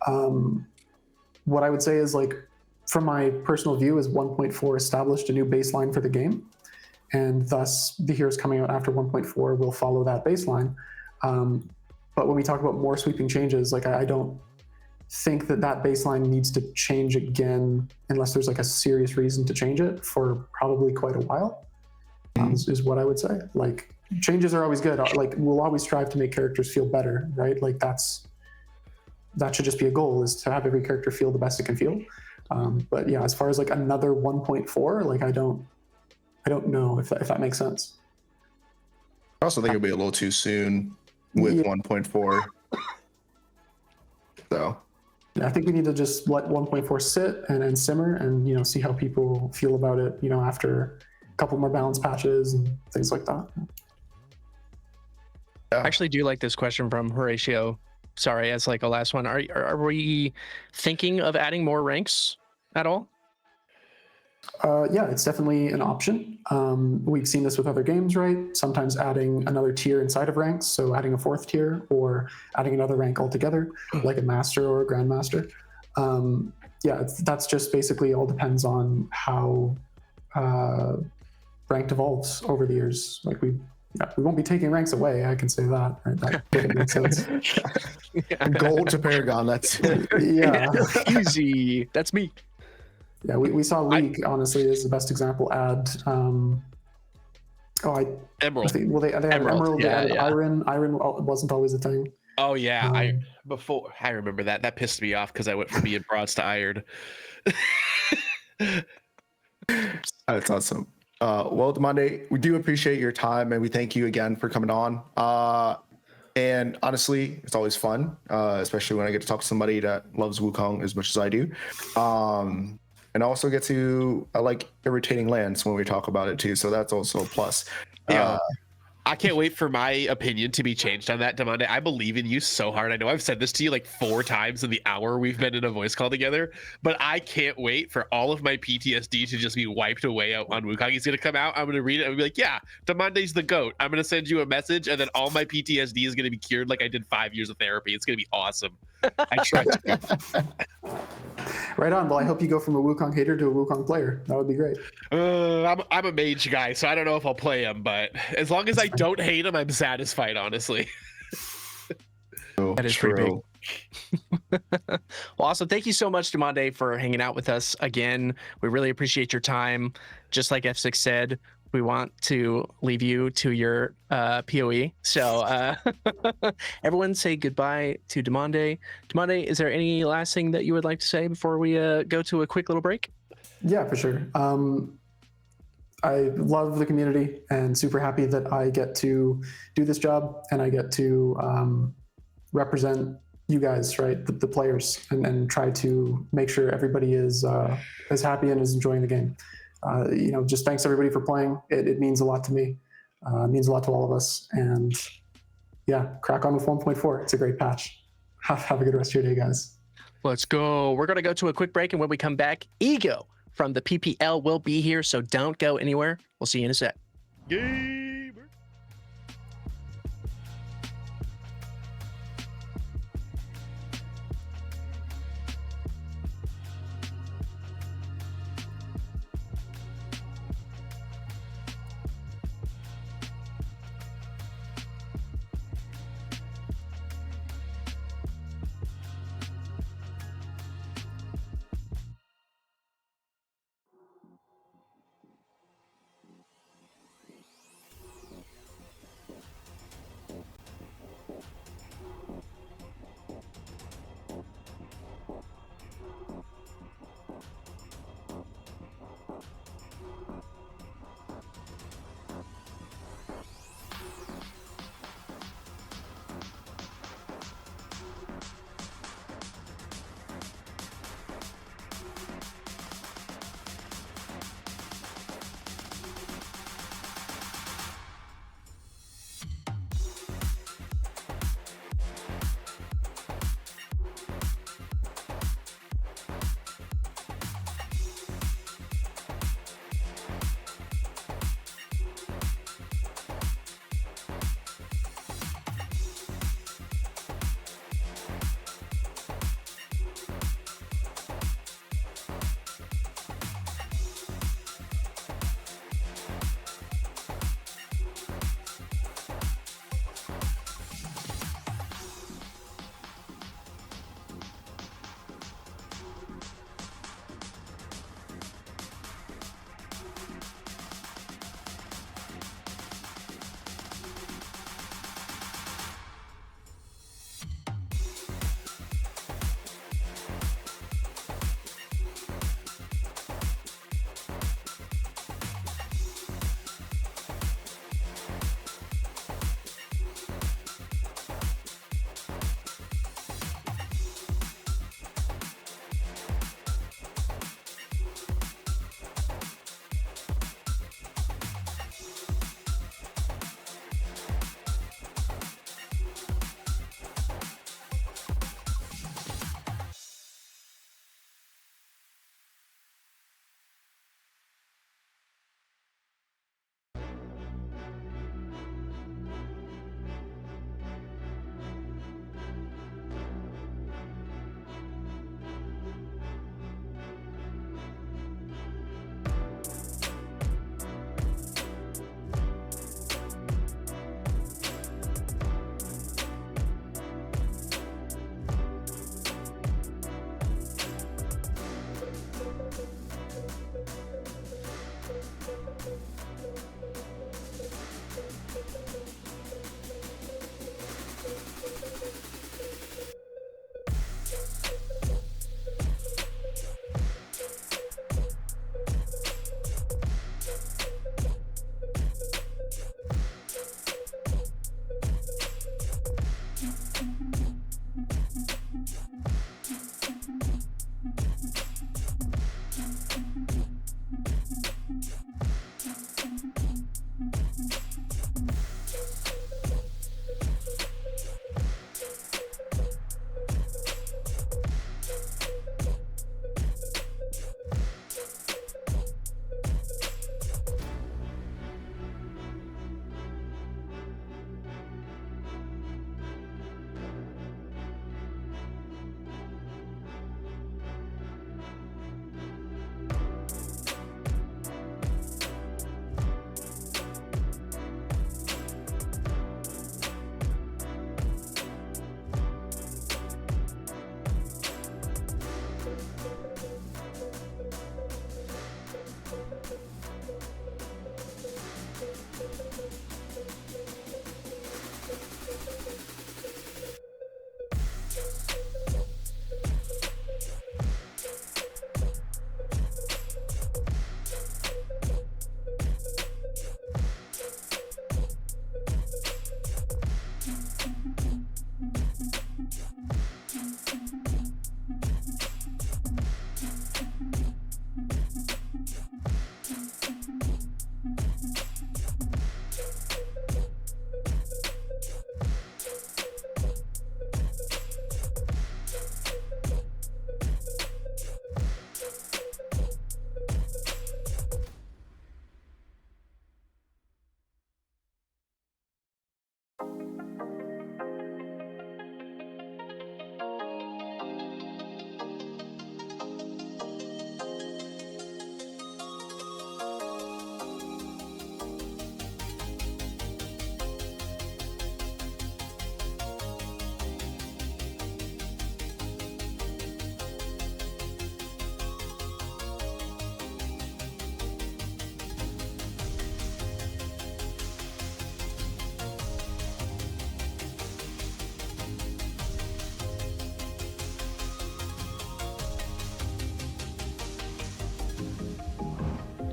[SPEAKER 1] What I would say is, like, from my personal view, is 1.4 established a new baseline for the game, and thus the heroes coming out after 1.4 will follow that baseline. But when we talk about more sweeping changes, like I don't think that baseline needs to change again unless there's like a serious reason to change it for probably quite a while, is what I would say. Like changes are always good. Like we'll always strive to make characters feel better, right? Like that should just be a goal, is to have every character feel the best it can feel. But yeah, as far as like another 1.4, like I don't know if that makes sense.
[SPEAKER 4] I also think it'll be a little too soon with 1.4. So
[SPEAKER 1] I think we need to just let 1.4 sit and simmer and, see how people feel about it, after a couple more balance patches and things like that.
[SPEAKER 2] I actually do like this question from Horatio. Sorry, as like a last one. Are we thinking of adding more ranks at all?
[SPEAKER 1] Yeah, it's definitely an option. We've seen this with other games, right? Sometimes adding another tier inside of ranks, so adding a 4th tier or adding another rank altogether, like a master or a grandmaster. Yeah, that's just basically all depends on how ranked evolves over the years. Like we won't be taking ranks away. I can say that. Right? That didn't make sense.
[SPEAKER 4] Gold to Paragon. That's
[SPEAKER 1] yeah,
[SPEAKER 2] easy. That's me.
[SPEAKER 1] Yeah, we saw League, honestly, is the best example. Add,
[SPEAKER 3] Emerald.
[SPEAKER 1] Well, they added Emerald, they
[SPEAKER 2] yeah,
[SPEAKER 1] added
[SPEAKER 2] yeah.
[SPEAKER 1] Iron. Iron wasn't always a thing.
[SPEAKER 3] Oh yeah,
[SPEAKER 1] Um,
[SPEAKER 3] I remember that. That pissed me off because I went from being bronze to iron.
[SPEAKER 4] That's awesome. Well, Demonde, we do appreciate your time and we thank you again for coming on. And honestly, it's always fun, especially when I get to talk to somebody that loves Wukong as much as I do. And also get to like irritating Lance when we talk about it too. So that's also a plus.
[SPEAKER 3] Yeah. I can't wait for my opinion to be changed on that, Demonde. I believe in you so hard. I know I've said this to you like 4 times in the hour we've been in a voice call together, but I can't wait for all of my PTSD to just be wiped away out on Wukong. He's going to come out. I'm going to read it and be like, yeah, Demonde's the GOAT. I'm going to send you a message, and then all my PTSD is going to be cured like I did 5 years of therapy. It's going to be awesome. I trust you.
[SPEAKER 1] Right on. Well, I hope you go from a Wukong hater to a Wukong player. That would be great.
[SPEAKER 3] I'm a mage guy, so I don't know if I'll play him, but as long as I don't hate him, I'm satisfied, honestly.
[SPEAKER 2] That is pretty big. Well, awesome. Thank you so much, Demonde, for hanging out with us again. We really appreciate your time. Just like F6 said, we want to leave you to your PoE. So everyone say goodbye to Demonde. Demonde, is there any last thing that you would like to say before we go to a quick little break?
[SPEAKER 1] Yeah, for sure. I love the community and super happy that I get to do this job and I get to represent you guys, right, the players, and try to make sure everybody is happy and is enjoying the game. Just thanks everybody for playing. It means a lot to me. It means a lot to all of us. And yeah, crack on with 1.4. It's a great patch. Have a good rest of your day, guys.
[SPEAKER 2] Let's go. We're going to go to a quick break, and when we come back, Ego from the PPL will be here, so don't go anywhere. We'll see you in a sec.
[SPEAKER 3] Gamer.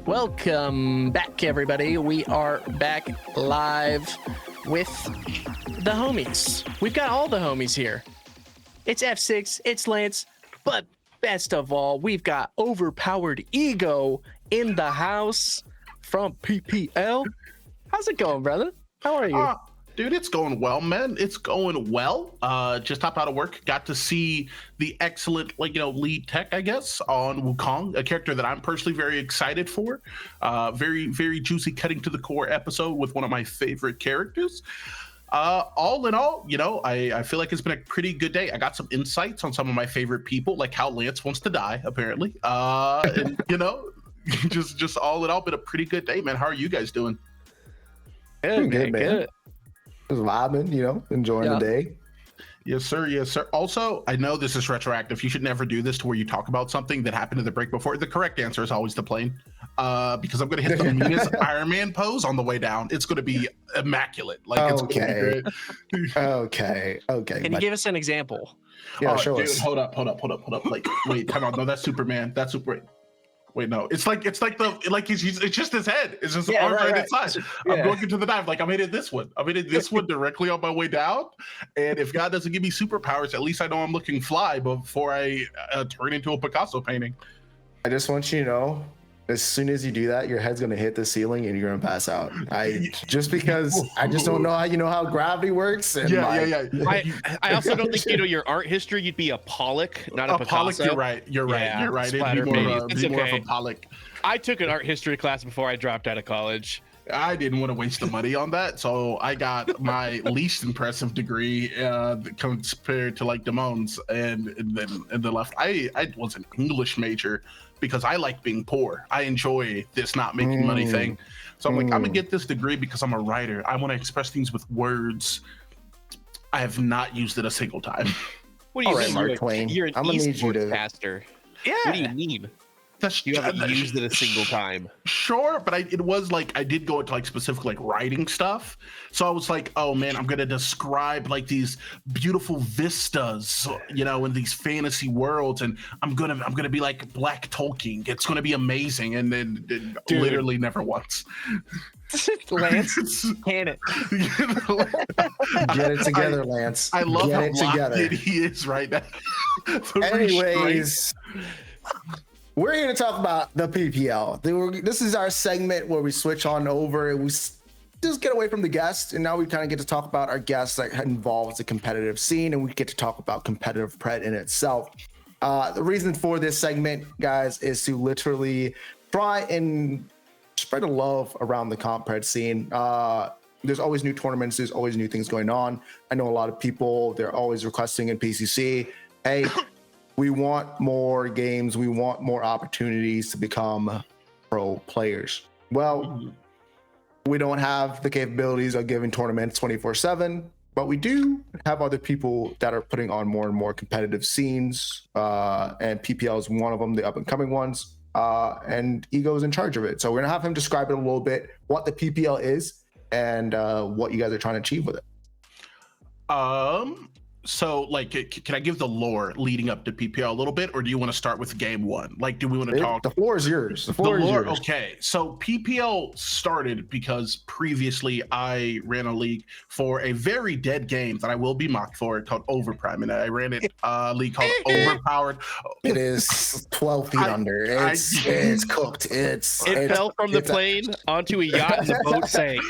[SPEAKER 2] Welcome back, everybody. We are back live with the homies. We've got all the homies here. It's F6, it's Lance, but best of all, we've got overpowered ego in the house from PPL. How's it going, brother? How are you?
[SPEAKER 5] Dude, it's going well, man. It's going well. Just hopped out of work. Got to see the excellent, lead tech, I guess, on Wukong, a character that I'm personally very excited for. Very, very juicy, cutting to the core episode with one of my favorite characters. All in all, I feel like it's been a pretty good day. I got some insights on some of my favorite people, like how Lance wants to die, apparently. And, just all in all, been a pretty good day, man. How are you guys doing?
[SPEAKER 2] Good,
[SPEAKER 4] Good, man.
[SPEAKER 2] good.
[SPEAKER 4] Just vibing, enjoying the day.
[SPEAKER 5] Yes, sir. Yes, sir. Also, I know this is retroactive. You should never do this to where you talk about something that happened in the break before. The correct answer is always the plane, because I'm going to hit the meanest Iron Man pose on the way down. It's going to be immaculate. It's
[SPEAKER 4] Okay.
[SPEAKER 5] gonna be great.
[SPEAKER 4] Okay.
[SPEAKER 2] Can you give us an example?
[SPEAKER 4] Yeah,
[SPEAKER 5] Oh,
[SPEAKER 4] show
[SPEAKER 5] dude,
[SPEAKER 4] us.
[SPEAKER 5] hold up. Wait, time out. No, that's Superman. That's Super. Wait, no. It's like it's just his head. It's just the arm right inside.
[SPEAKER 2] Yeah.
[SPEAKER 5] I'm going into the dive. I'm hitting this one. I'm hitting this one directly on my way down. And if God doesn't give me superpowers, at least I know I'm looking fly before I turn into a Picasso painting.
[SPEAKER 4] I just want you to know, as soon as you do that, your head's gonna hit the ceiling and you're gonna pass out. Just because I just don't know how gravity works. And
[SPEAKER 5] Yeah.
[SPEAKER 3] I also don't think you know your art history. You'd be a Pollock, not a Picasso.
[SPEAKER 5] Pollock, you're right.
[SPEAKER 3] Yeah,
[SPEAKER 5] You're right. It'd
[SPEAKER 3] splatter
[SPEAKER 5] be more,
[SPEAKER 3] painting. It's
[SPEAKER 5] more of
[SPEAKER 3] okay.
[SPEAKER 5] a Pollock.
[SPEAKER 3] I took an art history class before I dropped out of college.
[SPEAKER 5] I didn't want to waste the money on that, so I got my least impressive degree compared to Demonde's, and then left. I was an English major because I like being poor. I enjoy this not making money thing. So I'm like, I'm gonna get this degree because I'm a writer. I want to express things with words. I have not used it a single time.
[SPEAKER 3] What do you
[SPEAKER 4] All right,
[SPEAKER 3] mean?
[SPEAKER 4] Mark Twain.
[SPEAKER 3] You're an
[SPEAKER 4] I'm gonna need you
[SPEAKER 3] esports
[SPEAKER 4] to-
[SPEAKER 3] pastor.
[SPEAKER 5] Yeah.
[SPEAKER 3] What do you mean? You haven't used it a single time.
[SPEAKER 5] Sure, but it was I did go into specific writing stuff. So I was like, oh man, I'm gonna describe these beautiful vistas, in these fantasy worlds, and I'm gonna be like Black Tolkien. It's gonna be amazing, and then literally never once.
[SPEAKER 2] Lance, can it?
[SPEAKER 4] Get it together, Lance.
[SPEAKER 5] I love
[SPEAKER 4] Get
[SPEAKER 5] how
[SPEAKER 4] it
[SPEAKER 5] locked
[SPEAKER 4] together.
[SPEAKER 5] in he is right now. The
[SPEAKER 4] Anyways, we're here to talk about the PPL. This is our segment where we switch on over and we just get away from the guest, and now we kind of get to talk about our guests that involves the competitive scene, and we get to talk about competitive pred in itself. The reason for this segment, guys, is to literally try and spread a love around the comp pred scene. There's always new tournaments. There's always new things going on. I know a lot of people, they're always requesting in PCC, hey, we want more games. We want more opportunities to become pro players. Well, we don't have the capabilities of giving tournaments 24/7, but we do have other people that are putting on more and more competitive scenes. And PPL is one of them, the up and coming ones. And Ego is in charge of it. So we're gonna have him describe it a little bit, what the PPL is and what you guys are trying to achieve with it.
[SPEAKER 5] So can I give the lore leading up to PPL a little bit, or do you want to start with game one? Do we want to talk?
[SPEAKER 4] The floor is yours. The floor is yours.
[SPEAKER 5] Okay, so PPL started because previously I ran a league for a very dead game that I will be mocked for, called Overprime, and I ran it league called Overpowered.
[SPEAKER 4] It is 12 feet under. It's cooked.
[SPEAKER 3] It fell from the plane onto a yacht and the boat sank.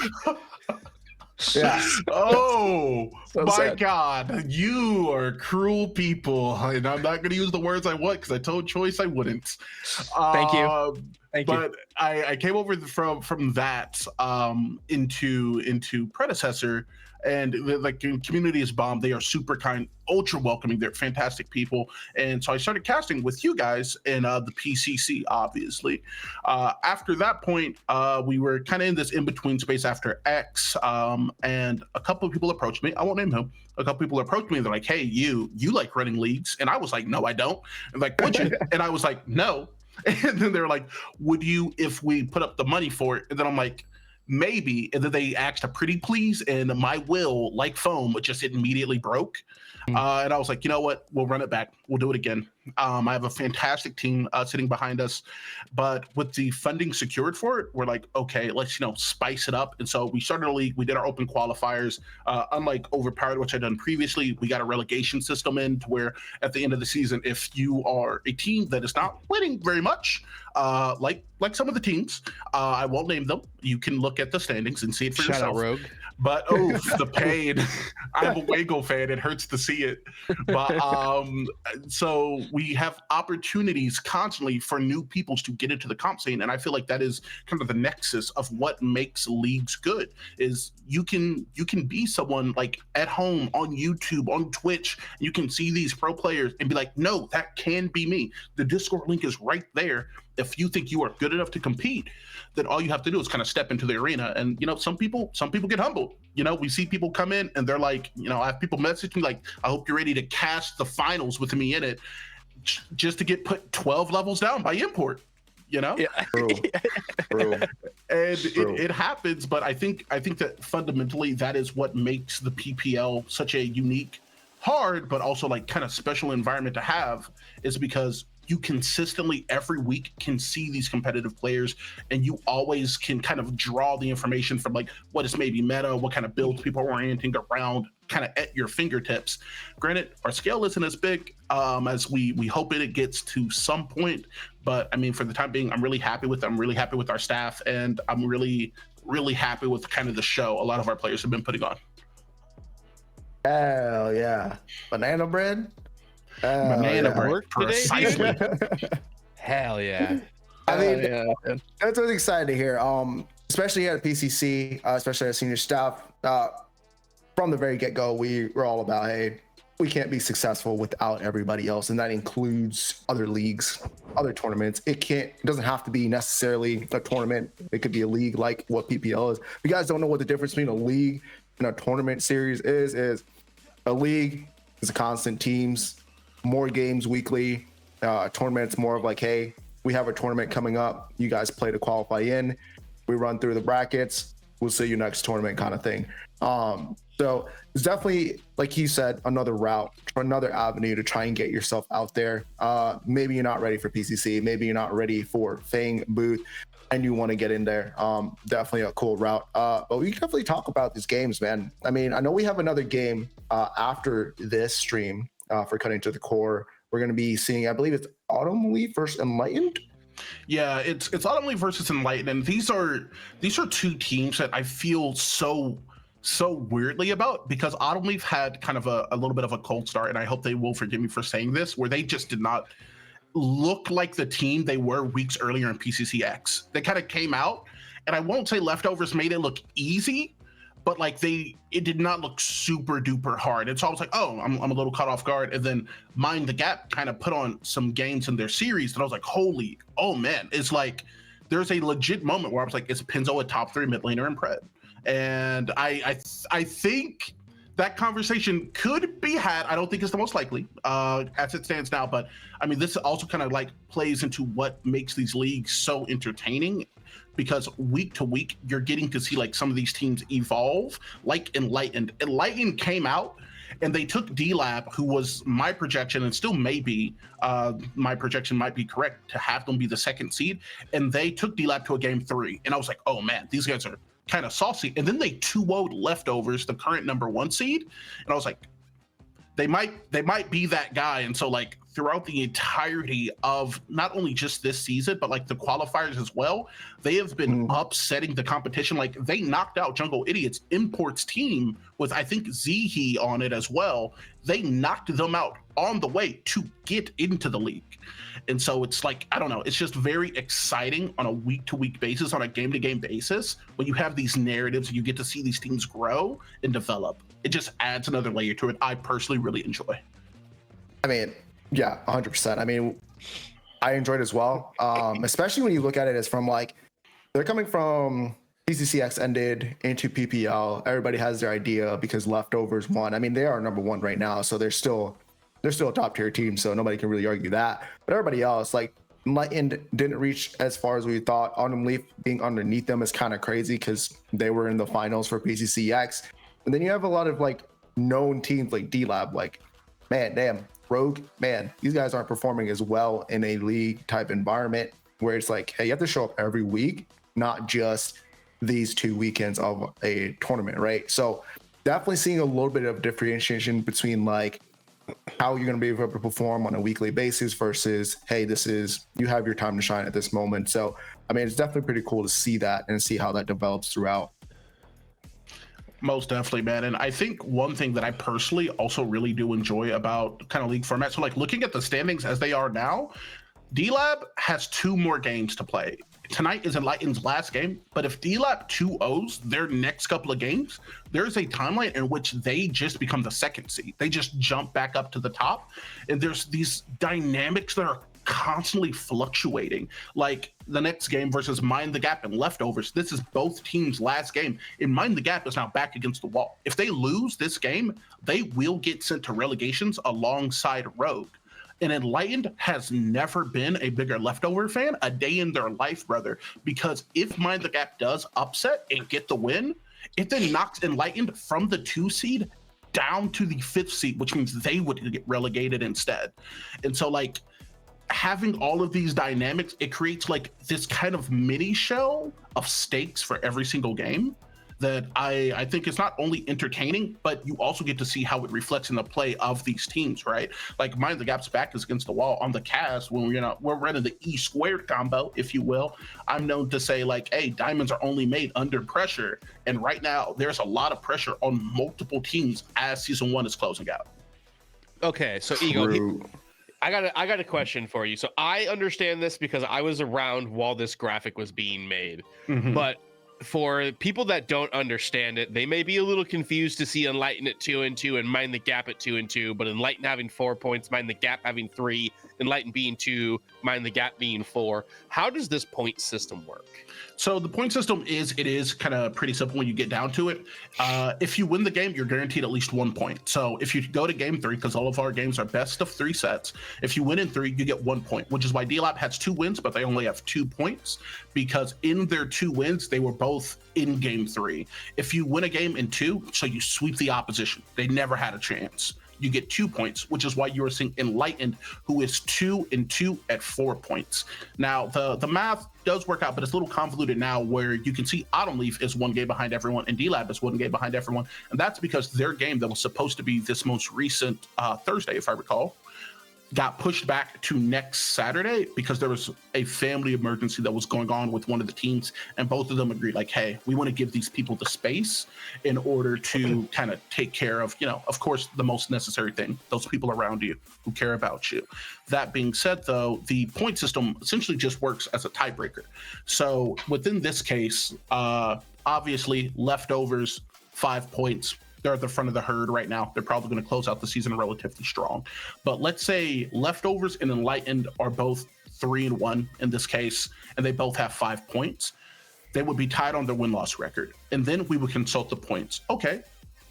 [SPEAKER 4] Yeah.
[SPEAKER 5] Oh
[SPEAKER 2] So
[SPEAKER 5] my
[SPEAKER 2] sad.
[SPEAKER 5] God, you are cruel people, and I'm not going to use the words I want because I told Choice I wouldn't.
[SPEAKER 2] Thank you. Thank you.
[SPEAKER 5] But I came over from that into Predecessor, and the community is bomb. They are super kind, ultra welcoming. They're fantastic people, and so I started casting with you guys in the PCC. Obviously, after that point, we were kind of in this in between space after X, and a couple of people approached me. I won't name who. A couple people approached me. And they're like, "Hey, you like running leagues?" And I was like, "No, I don't." And like, "Would you?" And I was like, "No." And then they're like, "Would you if we put up the money for it?" And then I'm like, "Maybe." And then they asked a pretty please, and my will, like foam, just immediately broke. And I was like, you know what? We'll run it back. We'll do it again. I have a fantastic team sitting behind us, but with the funding secured for it, we're like, okay, let's spice it up. And so we started a league. We did our open qualifiers. Unlike Overpowered, which I'd done previously, we got a relegation system in to where at the end of the season, if you are a team that is not winning very much, like some of the teams, I won't name them. You can look at the standings and see it for
[SPEAKER 3] Shout
[SPEAKER 5] yourself.
[SPEAKER 3] out Rogue.
[SPEAKER 5] But the pain. I'm a Wago fan. It hurts to see it. But so we have opportunities constantly for new people to get into the comp scene, and I feel like that is kind of the nexus of what makes leagues good. Is you can be someone like at home on YouTube, on Twitch. You can see these pro players and be like, no, that can be me. The Discord link is right there. If you think you are good enough to compete, then all you have to do is kind of step into the arena. And some people get humbled. We see people come in and they're like, I have people message me like, I hope you're ready to cast the finals with me in it, just to get put 12 levels down by import. Yeah.
[SPEAKER 4] True.
[SPEAKER 5] And
[SPEAKER 4] True.
[SPEAKER 5] it happens, but I think that fundamentally that is what makes the PPL such a unique, hard, but also like kind of special environment to have, is because you consistently every week can see these competitive players, and you always can kind of draw the information from like what is maybe meta, what kind of builds people are orienting around, kind of at your fingertips. Granted, our scale isn't as big as we hope it gets to some point, but I mean, for the time being, I'm really happy with them. I'm really happy with our staff, and I'm really, really happy with kind of the show a lot of our players have been putting on.
[SPEAKER 4] Hell yeah. Banana bread?
[SPEAKER 5] Banana bread,
[SPEAKER 3] Work today,
[SPEAKER 5] precisely.
[SPEAKER 3] Hell yeah.
[SPEAKER 4] I mean,
[SPEAKER 2] yeah.
[SPEAKER 4] that's what's exciting to hear. Especially at PCC, especially as senior staff. From the very get-go, we're all about, hey, we can't be successful without everybody else, and that includes other leagues, other tournaments. It doesn't have to be necessarily a tournament. It could be a league like what PPL is. If you guys don't know what the difference between a league and a tournament series is a league is a constant teams, more games weekly. Tournaments more of like, hey, we have a tournament coming up. You guys play to qualify in. We run through the brackets. We'll see you next tournament kind of thing. So it's definitely, like he said, another route, another avenue to try and get yourself out there. Maybe you're not ready for PCC. Maybe you're not ready for Fang Booth and you want to get in there. Definitely a cool route. But we can definitely talk about these games, man. I mean, I know we have another game after this stream for Cutting to the Core. We're going to be seeing, I believe it's Autumn Leaf versus Enlightened.
[SPEAKER 5] Yeah, it's Autumn Leaf versus Enlightened, and these are two teams that I feel so weirdly about, because Autumn Leaf had kind of a little bit of a cold start, and I hope they will forgive me for saying this, where they just did not look like the team they were weeks earlier in PCCX. They kind of came out, and I won't say Leftovers made it look easy, but like it did not look super duper hard. And so I was like, oh, I'm a little caught off guard. And then Mind the Gap kind of put on some games in their series that I was like, oh man, it's like there's a legit moment where I was like, is Pinzo a top 3 mid laner in Pred? And I think that conversation could be had. I don't think it's the most likely as it stands now, but I mean, this also kind of like plays into what makes these leagues so entertaining, because week to week you're getting to see like some of these teams evolve, like Enlightened. Enlightened came out and they took D-Lab, who was my projection and still may be, my projection might be correct, to have them be the 2nd seed, and they took D-Lab to a game 3, and I was like, oh man, these guys are kind of saucy. And then they 2-0'd Leftovers, the current number 1 seed, and I was like, they might be that guy. And so like throughout the entirety of not only just this season, but like the qualifiers as well, they have been upsetting the competition. Like they knocked out Jungle Idiots Imports team with, I think, Zihi on it as well. They knocked them out on the way to get into the league. And so it's like, I don't know, it's just very exciting on a week-to-week basis, on a game-to-game basis, when you have these narratives and you get to see these teams grow and develop. It just adds another layer to it. I personally really enjoy.
[SPEAKER 4] I mean, yeah, 100%. I mean, I enjoyed it as well, especially when you look at it as from like, they're coming from PCCX ended into PPL. Everybody has their idea because Leftovers won. I mean, they are number 1 right now, so they're still a top tier team, so nobody can really argue that. But everybody else, like Enlightened didn't reach as far as we thought. Autumn Leaf being underneath them is kind of crazy because they were in the finals for PCCX. And then you have a lot of like known teams like D-Lab, like man, damn, Rogue, man, these guys aren't performing as well in a league type environment where it's like, hey, you have to show up every week, not just these 2 weekends of a tournament, right? So definitely seeing a little bit of differentiation between like how you're going to be able to perform on a weekly basis versus, hey, this is, you have your time to shine at this moment. So, I mean, it's definitely pretty cool to see that and see how that develops throughout.
[SPEAKER 5] Most definitely, man. And I think one thing that I personally also really do enjoy about kind of league format, so like looking at the standings as they are now, D-Lab has 2 more games to play. Tonight is Enlightened's last game, but if D-Lab 2-0s their next couple of games, there's a timeline in which they just become the 2nd seed. They just jump back up to the top. And there's these dynamics that are constantly fluctuating. Like the next game versus Mind the Gap and Leftovers, this is both teams' last game, and Mind the Gap is now back against the wall. If they lose this game, they will get sent to relegations alongside Rogue. And Enlightened has never been a bigger Leftover fan a day in their life, brother, because if Mind the Gap does upset and get the win, it then knocks Enlightened from the 2 seed down to the 5th seed, which means they would get relegated instead. And so like having all of these dynamics, it creates like this kind of mini shell of stakes for every single game that I think is not only entertaining, but you also get to see how it reflects in the play of these teams, right? Like Mind the Gap's back is against the wall on the cast when we're running the E squared combo, if you will. I'm known to say like, hey, diamonds are only made under pressure. And right now there's a lot of pressure on multiple teams as season 1 is closing out.
[SPEAKER 3] Okay, so Ego, I got a question for you. So I understand this because I was around while this graphic was being made, but for people that don't understand it, they may be a little confused to see Enlighten at 2-2 and Mind the Gap at 2-2, but Enlighten having 4 points, Mind the Gap having 3, Enlighten being 2, Mind the Gap being 4. How does this point system work?
[SPEAKER 5] So the point system is kind of pretty simple when you get down to it. If you win the game, you're guaranteed at least 1 point. So if you go to game 3, because all of our games are best of 3 sets, if you win in 3, you get 1 point, which is why D-Lab has 2 wins, but they only have 2 points because in their 2 wins, they were both in game 3. If you win a game in 2, so you sweep the opposition, they never had a chance, you get 2 points, which is why you are seeing Enlightened, who is 2-2 at 4 points. Now, the math does work out, but it's a little convoluted now where you can see Autumn Leaf is 1 game behind everyone and D-Lab is 1 game behind everyone. And that's because their game that was supposed to be this most recent Thursday, if I recall, got pushed back to next Saturday because there was a family emergency that was going on with one of the teams, and both of them agreed like, hey, we want to give these people the space in order to kind of take care of, of course, the most necessary thing, those people around you who care about you. That being said, though, the point system essentially just works as a tiebreaker. So within this case, obviously Leftovers, 5 points. They're at the front of the herd right now. They're probably going to close out the season relatively strong. But let's say Leftovers and Enlightened are both 3-1 in this case, and they both have 5 points. They would be tied on their win-loss record. And then we would consult the points. Okay,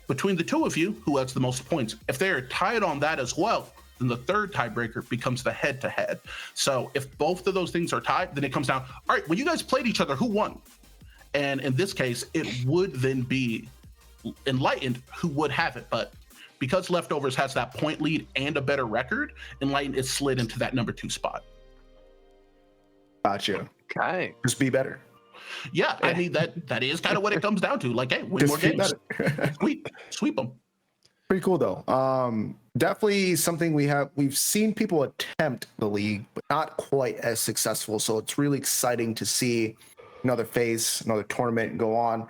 [SPEAKER 5] between the 2 of you, who has the most points? If they're tied on that as well, then the third tiebreaker becomes the head-to-head. So if both of those things are tied, then it comes down, all right, when you guys played each other, who won? And in this case, it would then be Enlightened who would have it, but because Leftovers has that point lead and a better record, Enlightened is slid into that number 2 spot.
[SPEAKER 4] Gotcha.
[SPEAKER 6] Okay.
[SPEAKER 4] Just be better.
[SPEAKER 5] Yeah, I mean that is kind of what it comes down to. Like, hey, win more games. Sweep them.
[SPEAKER 4] Pretty cool though. Definitely something we've seen people attempt the league, but not quite as successful. So it's really exciting to see another phase, another tournament go on.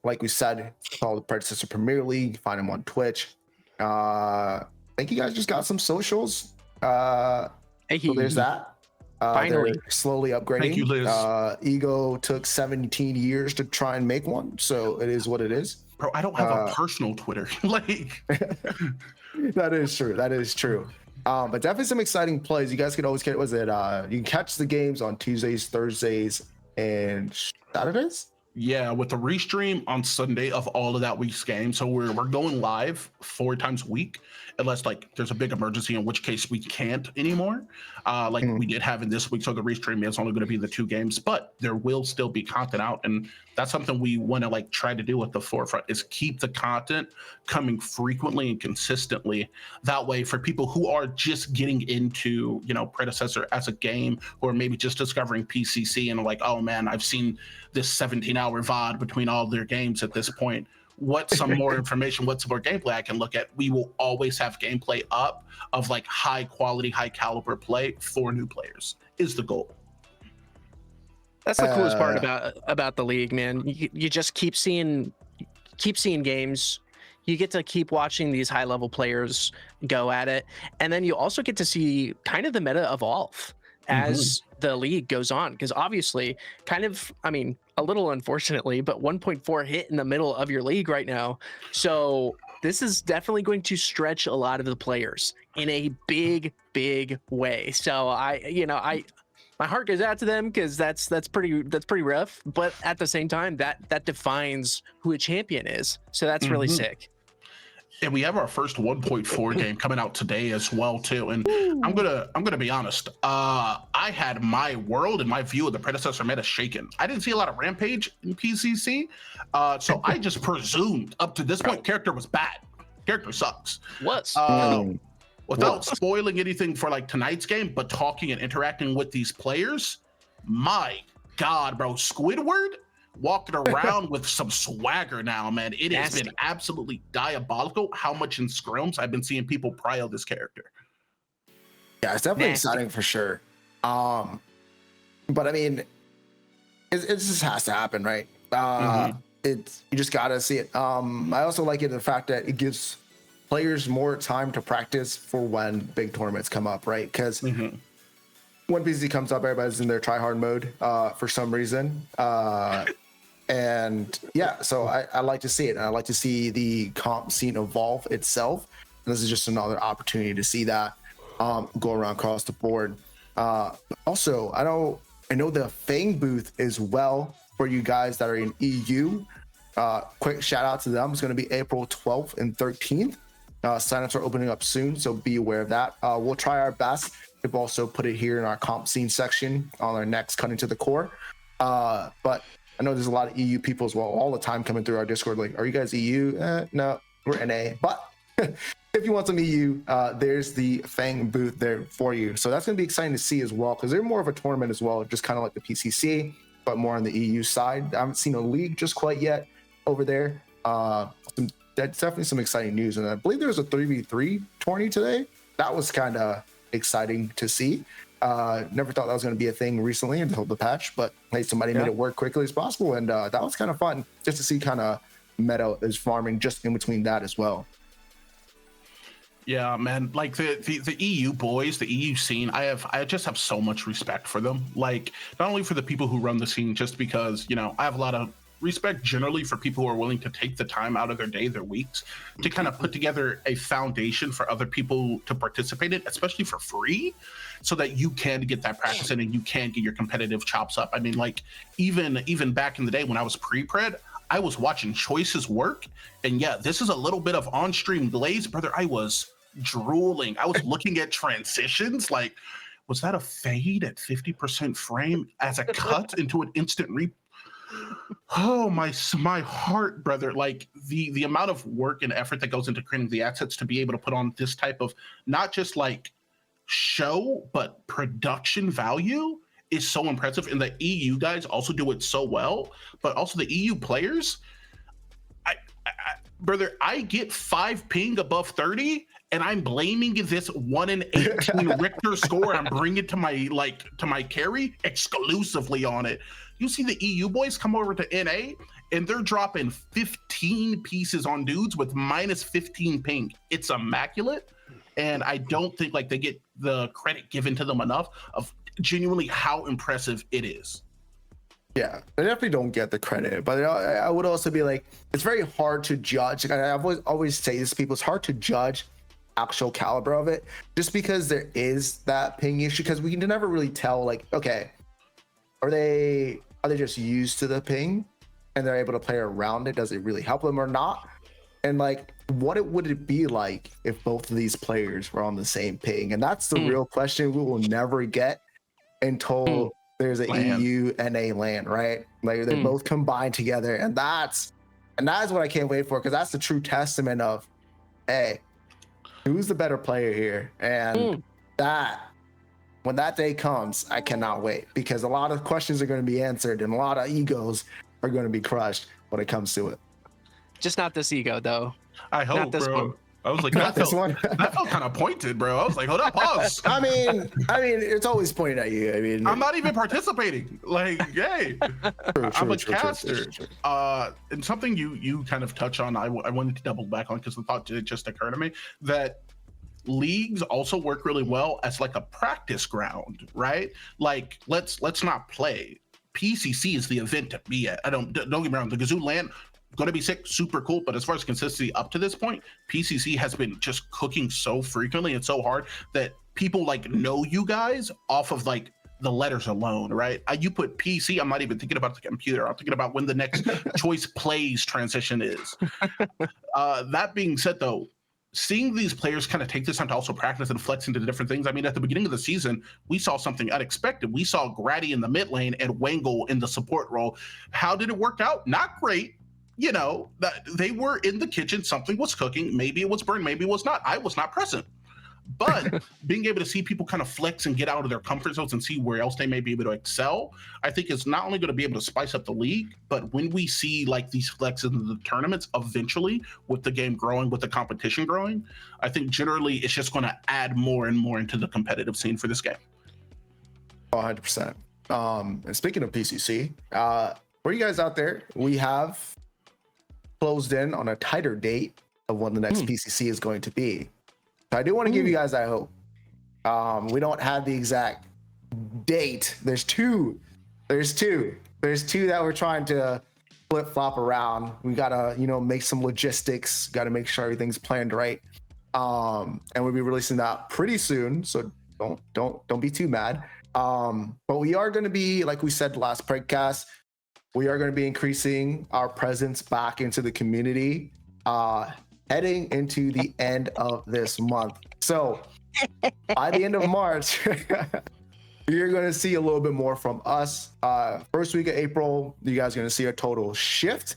[SPEAKER 4] Like we said, it's called the Predecessor Premiere League. You find them on Twitch. I think you guys just got some socials. So there's that.
[SPEAKER 2] Finally.
[SPEAKER 4] They're slowly upgrading.
[SPEAKER 5] Thank you, Liz.
[SPEAKER 4] Ego took 17 years to try and make one, so it is what it is.
[SPEAKER 5] Bro, I don't have a personal Twitter. Like,
[SPEAKER 4] that is true. That is true. But definitely some exciting plays. You guys can always get, you can catch the games on Tuesdays, Thursdays, and Saturdays?
[SPEAKER 5] Yeah, with the restream on Sunday of all of that week's game. So we're going live 4 times a week, unless like there's a big emergency, in which case we can't anymore. Like we did have in this week. So the restream is only going to be the 2 games, but there will still be content out, and that's something we want to like try to do at the forefront, is keep the content coming frequently and consistently. That way, for people who are just getting into, you know, Predecessor as a game, or maybe just discovering PCC and like, oh man, I've seen this 17-hour VOD between all their games at this point. What's some more information? What's some more gameplay I can look at? We will always have gameplay up of like high quality, high caliber play for new players is the goal.
[SPEAKER 2] That's the coolest part about the league, man. You just keep seeing games. You get to keep watching these high level players go at it, and then you also get to see kind of the meta evolve as the league goes on, because obviously, kind of, I mean, a little unfortunately, but 1.4 hit in the middle of your league right now. So this is definitely going to stretch a lot of the players in a big way. So my heart goes out to them, because that's pretty rough. But at the same time, that defines who a champion is. So that's really sick.
[SPEAKER 5] And we have our first 1.4 game coming out today as well too. And I'm gonna be honest. I had my world and my view of the Predecessor meta shaken. I didn't see a lot of Rampage in PCC, so I just presumed up to this point character was bad. Character sucks. Without spoiling anything for like tonight's game, but talking and interacting with these players, my God, bro, Squidward walking around with some swagger now, man. It has been absolutely diabolical how much in scrims I've been seeing people prio this character.
[SPEAKER 4] Yeah, it's definitely exciting for sure. But I mean, it just has to happen, right? You just gotta see it. I also like it the fact that it gives players more time to practice for when big tournaments come up, right? Because when PCC comes up, everybody's in their try-hard mode for some reason. And yeah, so I like to see it. And I like to see the comp scene evolve itself. And this is just another opportunity to see that go around across the board. Also, I know the Fang booth as well for you guys that are in EU. Quick shout out to them. It's going to be April 12th and 13th. Signups are opening up soon, so be aware of that. We'll try our best. We've also put it here in our comp scene section on our next Cutting to the Core. But I know there's a lot of EU people as well all the time coming through our Discord. Like, are you guys EU? No, we're NA. But if you want some EU, there's the Fang booth there for you. So that's going to be exciting to see as well, because they're more of a tournament as well, just kind of like the PCC, but more on the EU side. I haven't seen a league just quite yet over there. That's definitely some exciting news. And I believe there was a 3v3 tourney today. That was kind of exciting to see. Never thought that was going to be a thing recently until the patch, but hey, somebody made it work quickly as possible, and that was kind of fun just to see kind of meta is farming just in between that as well.
[SPEAKER 5] Yeah, man, like the EU boys, the EU scene, I just have so much respect for them. Like, not only for the people who run the scene, just because, you know, I have a lot of respect generally for people who are willing to take the time out of their day, their weeks, to kind of put together a foundation for other people to participate in, especially for free, so that you can get that practice in and you can get your competitive chops up. I mean, like, even back in the day when I was pre-pred, I was watching Choice's work, and yeah, this is a little bit of on-stream glaze, brother. I was drooling. I was looking at transitions, like, was that a fade at 50% frame as a cut into an instant Oh, my heart, brother. Like, the amount of work and effort that goes into creating the assets to be able to put on this type of not just like show, but production value is so impressive. And the EU guys also do it so well, but also the EU players, brother, I get 5 ping above 30 and I'm blaming this 1 in 18 Richter score. I'm bringing to my carry exclusively on it. You see the EU boys come over to NA and they're dropping 15 pieces on dudes with minus 15 ping. It's immaculate. And I don't think like they get the credit given to them enough of genuinely how impressive it is.
[SPEAKER 4] Yeah, they definitely don't get the credit, but I would also be like, it's very hard to judge. I've always say this to people, it's hard to judge actual caliber of it just because there is that ping issue, because we can never really tell, like, okay, are they just used to the ping, and they're able to play around it, does it really help them or not? And like, would it be like if both of these players were on the same ping? And that's the real question we will never get until there's an EU and a LAN, right? Like they both combine together, and that is what I can't wait for, because that's the true testament of, hey, who's the better player here? And when that day comes, I cannot wait, because a lot of questions are going to be answered and a lot of egos are going to be crushed when it comes to it.
[SPEAKER 2] Just not this ego, though.
[SPEAKER 5] I hope,
[SPEAKER 2] Not this
[SPEAKER 5] bro.
[SPEAKER 2] one.
[SPEAKER 5] I was like,
[SPEAKER 4] Not this one.
[SPEAKER 5] that felt kind of pointed, bro. I was like, hold up, pause.
[SPEAKER 4] I mean, it's always pointed at you. I mean,
[SPEAKER 5] I'm not even participating. Like, yay. I'm a caster. And something you kind of touch on, I wanted to double back on, because the thought did just occur to me that leagues also work really well as like a practice ground, right? Like, let's not play. PCC is the event to be at. Don't get me wrong. The Gazoo LAN, going to be sick, super cool. But as far as consistency up to this point, PCC has been just cooking so frequently and so hard that people like know you guys off of like the letters alone, right? You put PC, I'm not even thinking about the computer. I'm thinking about when the next choice plays transition is. That being said, though, seeing these players kind of take this time to also practice and flex into different things. I mean, at the beginning of the season, we saw something unexpected. We saw Grady in the mid lane and Wangle in the support role. How did it work out? Not great. You know, that they were in the kitchen, something was cooking, maybe it was burned, maybe it was not. I was not present. But being able to see people kind of flex and get out of their comfort zones and see where else they may be able to excel, I think is not only going to be able to spice up the league, but when we see like these flexes in the tournaments eventually, with the game growing, with the competition growing, I think generally it's just going to add more and more into the competitive scene for this game.
[SPEAKER 4] 100%. And speaking of PCC, for you guys out there, we have closed in on a tighter date of when the next PCC is going to be. I do want to give you guys that hope. We don't have the exact date. There's two that we're trying to flip flop around. We gotta, make some logistics. Got to make sure everything's planned right. And we'll be releasing that pretty soon. So don't be too mad. But we are going to be, like we said last podcast, we are going to be increasing our presence back into the community. Heading into the end of this month. So by the end of March, you're going to see a little bit more from us. First week of April, you guys are going to see a total shift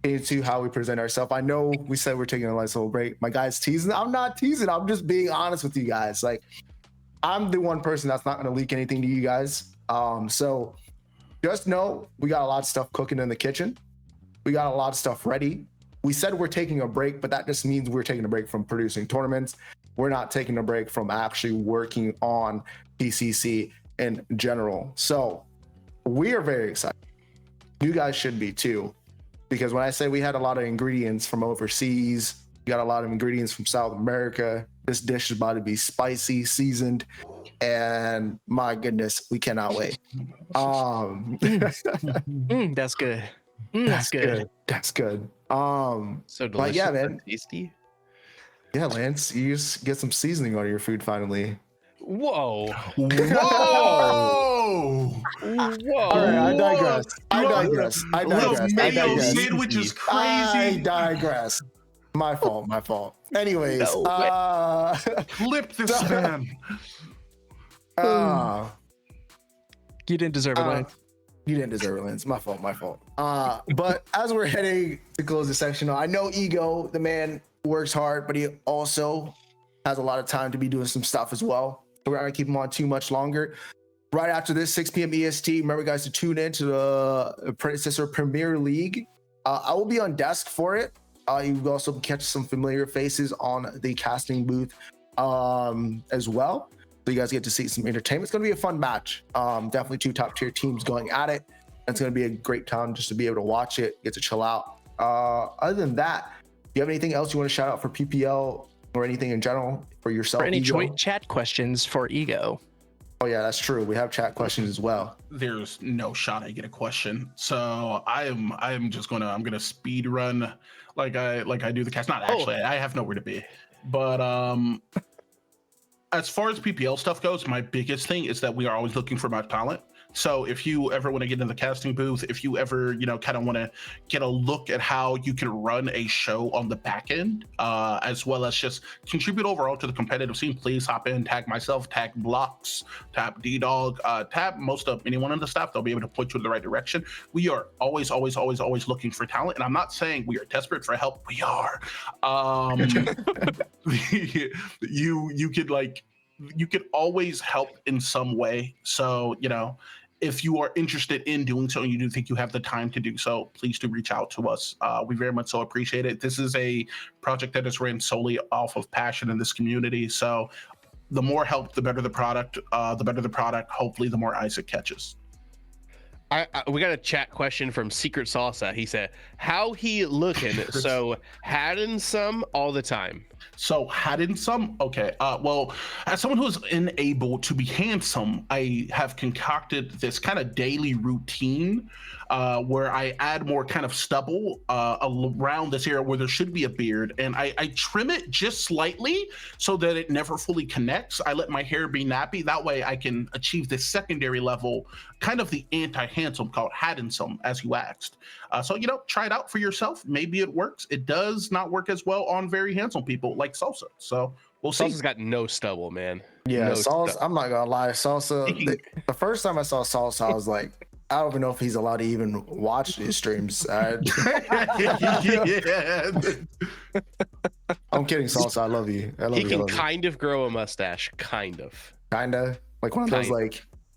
[SPEAKER 4] into how we present ourselves. I know we said we're taking a nice little break. My guy's teasing. I'm not teasing. I'm just being honest with you guys. Like, I'm the one person that's not going to leak anything to you guys. So just know we got a lot of stuff cooking in the kitchen. We got a lot of stuff ready. We said we're taking a break, but that just means we're taking a break from producing tournaments. We're not taking a break from actually working on PCC in general. So we are very excited. You guys should be too, because when I say we had a lot of ingredients from overseas, we got a lot of ingredients from South America. This dish is about to be spicy, seasoned, and my goodness, we cannot wait.
[SPEAKER 2] That's good. That's good.
[SPEAKER 4] That's good.
[SPEAKER 3] So delicious.
[SPEAKER 4] But yeah, man.
[SPEAKER 3] Tasty.
[SPEAKER 4] Yeah, Lance, you just get some seasoning on your food finally.
[SPEAKER 3] Whoa.
[SPEAKER 5] Whoa!
[SPEAKER 3] Whoa.
[SPEAKER 4] All right, I digress.
[SPEAKER 5] Little mayo sandwich is
[SPEAKER 4] I
[SPEAKER 5] crazy.
[SPEAKER 4] digress. My fault. Anyways,
[SPEAKER 5] Clip this man.
[SPEAKER 2] You didn't deserve it, Lance.
[SPEAKER 4] You didn't deserve it, Lance. My fault. But as we're heading to close this section, I know Ego, the man, works hard, but he also has a lot of time to be doing some stuff as well. So we're not gonna keep him on too much longer. Right after this, 6 p.m. EST, remember guys to tune in to the Predecessor Premiere League. I will be on desk for it. You will also catch some familiar faces on the casting booth as well. So you guys get to see some entertainment. It's going to be a fun match. Definitely two top tier teams going at it. It's going to be a great time just to be able to watch it, get to chill out. Other than that, do you have anything else you want to shout out for PPL or anything in general for yourself?
[SPEAKER 2] For any
[SPEAKER 4] Ego?
[SPEAKER 2] chat questions for Ego.
[SPEAKER 4] Oh yeah, that's true. We have chat questions as well.
[SPEAKER 5] There's no shot I get a question, so I'm gonna speed run like I do the cast. Not actually, I have nowhere to be. But as far as PPL stuff goes, my biggest thing is that we are always looking for my talent. So if you ever want to get in the casting booth, if you ever, kind of want to get a look at how you can run a show on the back end, as well as just contribute overall to the competitive scene, please hop in, tag myself, tag Blocks, tag D-Dog, tag most of anyone on the staff. They'll be able to point you in the right direction. We are always looking for talent. And I'm not saying we are desperate for help. We are. You could always help in some way. So, if you are interested in doing so and you do think you have the time to do so, please do reach out to us. We very much so appreciate it. This is a project that is ran solely off of passion in this community. So the more help, the better the product. Hopefully the more eyes it catches.
[SPEAKER 3] We got a chat question from Secret Salsa. He said, how he looking? So had some all the time.
[SPEAKER 5] So hadn't some? Okay. Well, as someone who is unable to be handsome, I have concocted this kind of daily routine where I add more kind of stubble around this area where there should be a beard, and I trim it just slightly so that it never fully connects. I let my hair be nappy. That way I can achieve this secondary level, kind of the anti-handsome called handsome, as you asked. So, try it out for yourself. Maybe it works. It does not work as well on very handsome people like Salsa. So we'll see.
[SPEAKER 3] Salsa's got no stubble, man.
[SPEAKER 4] Yeah,
[SPEAKER 3] No
[SPEAKER 4] Salsa.
[SPEAKER 3] stubble.
[SPEAKER 4] I'm not gonna lie, Salsa. The first time I saw Salsa, I was like, I don't even know if he's allowed to even watch his streams.
[SPEAKER 5] Yeah.
[SPEAKER 4] I'm kidding, Salsa. I love you. I love
[SPEAKER 3] He
[SPEAKER 4] you.
[SPEAKER 3] can kind of grow a mustache, kind of.
[SPEAKER 4] Kinda like one of those
[SPEAKER 3] Kind.
[SPEAKER 4] like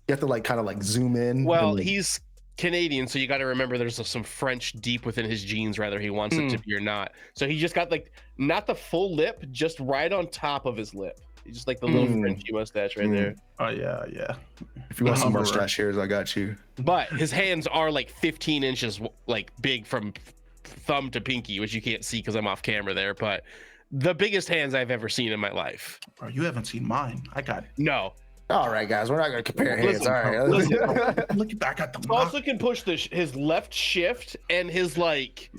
[SPEAKER 4] you have to like kind of like zoom in.
[SPEAKER 3] Well,
[SPEAKER 4] and-
[SPEAKER 3] he's Canadian, so you got to remember there's some French deep within his genes, whether he wants it to be or not. So he just got like not the full lip, just right on top of his lip. Just like the little Frenchy mustache right there.
[SPEAKER 5] Oh yeah.
[SPEAKER 4] if you want some mustache hairs, I got you.
[SPEAKER 3] But his hands are like 15 inches like big from thumb to pinky, which you can't see because I'm off camera there. But the biggest hands I've ever seen in my life.
[SPEAKER 5] Bro, you haven't seen mine. I got it.
[SPEAKER 3] No.
[SPEAKER 4] All right, guys, we're not gonna compare hands.
[SPEAKER 3] Listen,
[SPEAKER 4] All right.
[SPEAKER 5] Look at that. I got the
[SPEAKER 3] Also can push his left shift and his like